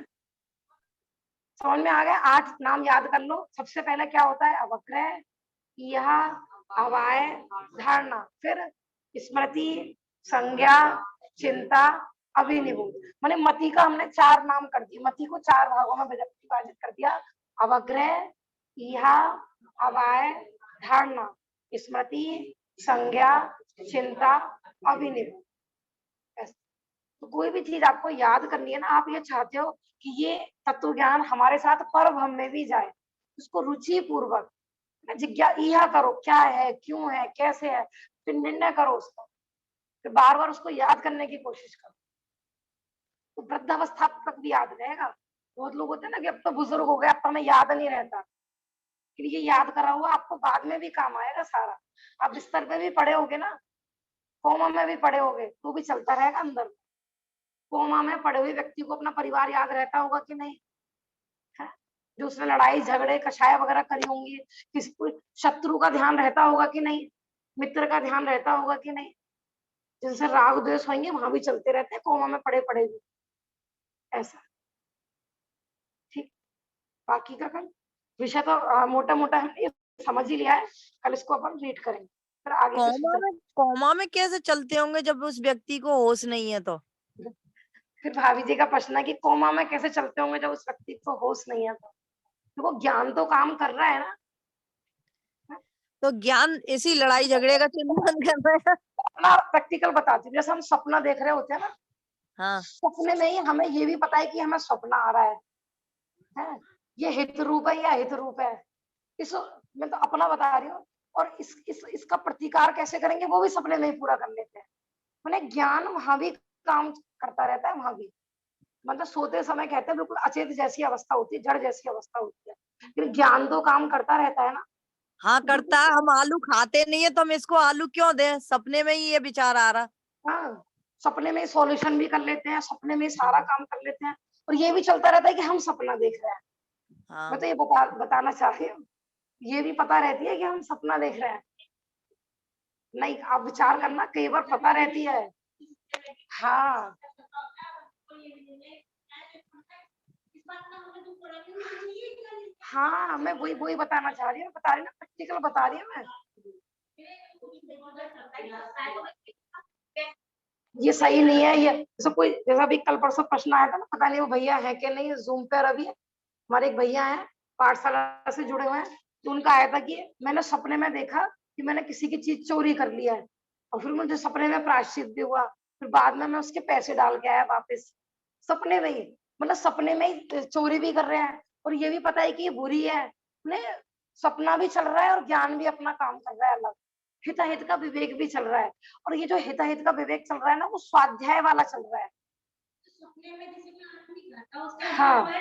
समझ में आ गया, 8 नाम याद कर लो, सबसे पहले क्या होता है, अवग्रह, यह, अवाय, धारणा, फिर स्मृति, संज्ञा, चिंता, अभिनिभूत, माने मति का हमने 4 नाम कर दिए, मति को 4 भागों में विभाजित कर दिया, अवग्रह, यह, अवाय, धारणा, स्मृति, संज्ञा, चिंता, अभिनिभूत। तो कोई भी चीज आपको याद करनी है ना, आप ये चाहते हो कि ये तत्व ज्ञान हमारे साथ परभ्रम में भी जाए, उसको रुचि पूर्वक जिज्ञासा करो, क्या है, क्यों है, कैसे है, फिर निर्णय करो उसको, फिर बार बार उसको याद करने की कोशिश करो, तो वृद्धावस्था तक भी याद रहेगा। बहुत लोग होते हैं ना कि अब तो बुजुर्ग हो गया, अब तो हमें याद नहीं रहता, फिर ये याद करा हुआ आपको बाद में भी काम आएगा सारा, आप बिस्तर पे भी पड़े होगे ना, कोमा में भी पड़े होगे तो भी चलता रहेगा अंदर, कोमा में पड़े हुए व्यक्ति को अपना परिवार याद रहता होगा कि नहीं, है? जो उसने लड़ाई झगड़े कषाय वगैरह करी होंगी, किसी शत्रु का ध्यान रहता होगा कि नहीं, मित्र का ध्यान रहता होगा कि नहीं, जिनसे राग द्वेष होंगे वहां भी चलते रहते हैं कोमा में पड़े पड़े भी, ऐसा। ठीक, बाकी का कल विषय तो मोटा मोटा हमने समझ ही लिया है, कल इसको अपन रीड करेंगे, फिर आगे कोमा में कैसे चलते होंगे जब उस व्यक्ति को होश नहीं है तो, फिर भाभी जी का प्रश्न है कि कोमा में कैसे चलते होंगे जब उस व्यक्ति को होश नहीं है, तो वो ज्ञान तो काम कर रहा है ना, तो ज्ञान इसी लड़ाई झगड़े का चिंतन कर रहा है। अपना प्रैक्टिकल बताती हूँ, जैसे हम सपना देख रहे होते हैं ना, हाँ सपने में ही हमें ये भी पता है कि हमें सपना आ रहा है ये हित रूप है या हित रूप है, इस मैं तो अपना बता रही हूँ, और इसका प्रतिकार कैसे करेंगे वो भी सपने में ही पूरा कर लेते हैं, मैंने ज्ञान वहां भी काम करता रहता है, वहां भी मतलब सोते समय कहते हैं बिल्कुल अचेत जैसी अवस्था होती है, जड़ जैसी अवस्था होती है, लेकिन ज्ञान तो काम करता रहता है ना। हाँ करता है, हम आलू खाते नहीं है तो हम इसको आलू क्यों दें, सपने में ही ये विचार आ रहा। हाँ सपने में सॉल्यूशन भी कर लेते हैं, सपने में सारा काम कर लेते हैं, और ये भी चलता रहता है कि हम सपना देख रहे हैं। हाँ मैं तो ये बताना चाह रही हूँ, ये भी पता रहती है कि हम सपना देख रहे हैं, नहीं आप विचार करना, कई बार पता रहती है। हाँ हाँ मैं वही बताना चाह रही हूँ, बता रही ना, प्रैक्टिकल बता रही हूँ मैं। ये सही नहीं है। ये जैसे कोई, जैसा भी कल परसों प्रश्न आया था ना, पता नहीं वो भैया है कि नहीं जूम पे। अभी हमारे एक भैया हैं पाठशाला से जुड़े हुए हैं, तो उनका आया था कि मैंने सपने में देखा कि मैंने किसी की चीज चोरी कर लिया है, और फिर मुझे सपने में प्रायश्चित भी हुआ, फिर बाद में मैं उसके पैसे डाल के आया वापस सपने में ही। मतलब सपने में ही चोरी भी कर रहे हैं, और ये भी पता है कि ये बुरी है। उन्हें सपना भी चल रहा है और ज्ञान भी अपना काम कर रहा है अलग, हिताहित का विवेक भी चल रहा है। और ये जो हिताहित का विवेक चल रहा है ना, वो स्वाध्याय वाला चल रहा है। हाँ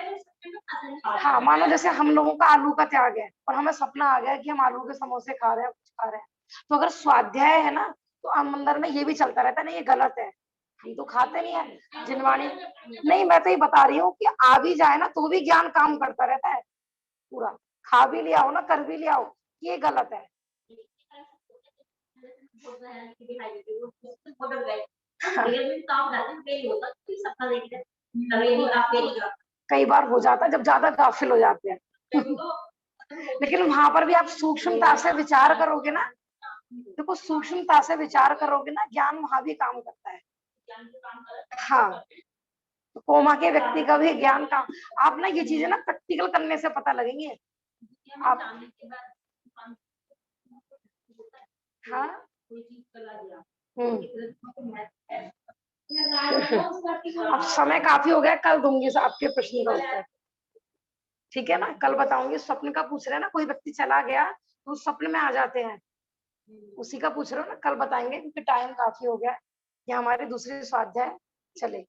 हाँ, मानो जैसे हम लोगों का आलू का त्याग है और हमें सपना आ गया कि हम आलू के समोसे खा रहे हैं, कुछ खा रहे हैं, तो अगर स्वाध्याय है ना, तो अंदर में ये भी चलता रहता है, नहीं ये गलत है, हम तो खाते नहीं है जिनवाणी। नहीं, मैं तो ये बता रही हूँ कि आ भी जाए ना तो भी ज्ञान काम करता रहता है पूरा। खा भी लिया हो ना, कर भी लिया हो, ये गलत है। कई बार हो जाता है जब ज्यादा गाफिल हो जाते हैं। लेकिन वहां पर भी आप सूक्ष्मता से विचार करोगे ना, देखो सूक्ष्मता से विचार करोगे ना, ज्ञान वहां भी काम करता है। हाँ, तो कोमा के व्यक्ति का भी ज्ञान काम। आप ना ये चीजें ना प्रैक्टिकल करने से पता लगेंगे आप। हाँ अब समय काफी हो गया, कल दूंगी आपके प्रश्न का उत्तर, ठीक है ना? कल बताऊंगी। स्वप्न का पूछ रहे हैं ना, कोई व्यक्ति चला गया तो सपने में आ जाते हैं, उसी का पूछ रहे हो ना, कल बताएंगे क्योंकि टाइम काफी हो गया कि हमारे दूसरे स्वाध्याय चले।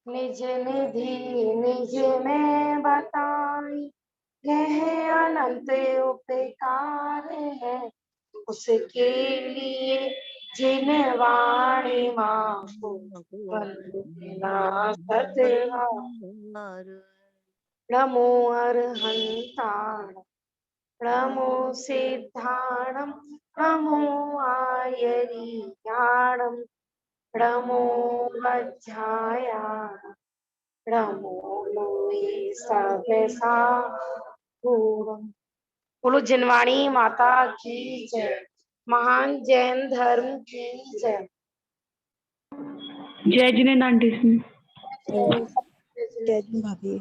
निज निधि निज में बताई, यह अनंत उपकार है, उसके लिए जिन वाणी माँ नमो अरहंताण, नमो सिद्धाणम, नमो आयरियाणम, नमो वज्रायाण, नमो लोई सर्वसा पूर्वम। बोलो जिनवाणी माता की जय, महान जैन धर्म की जय। जय जिनेंद्र आंटी। जय भाभी।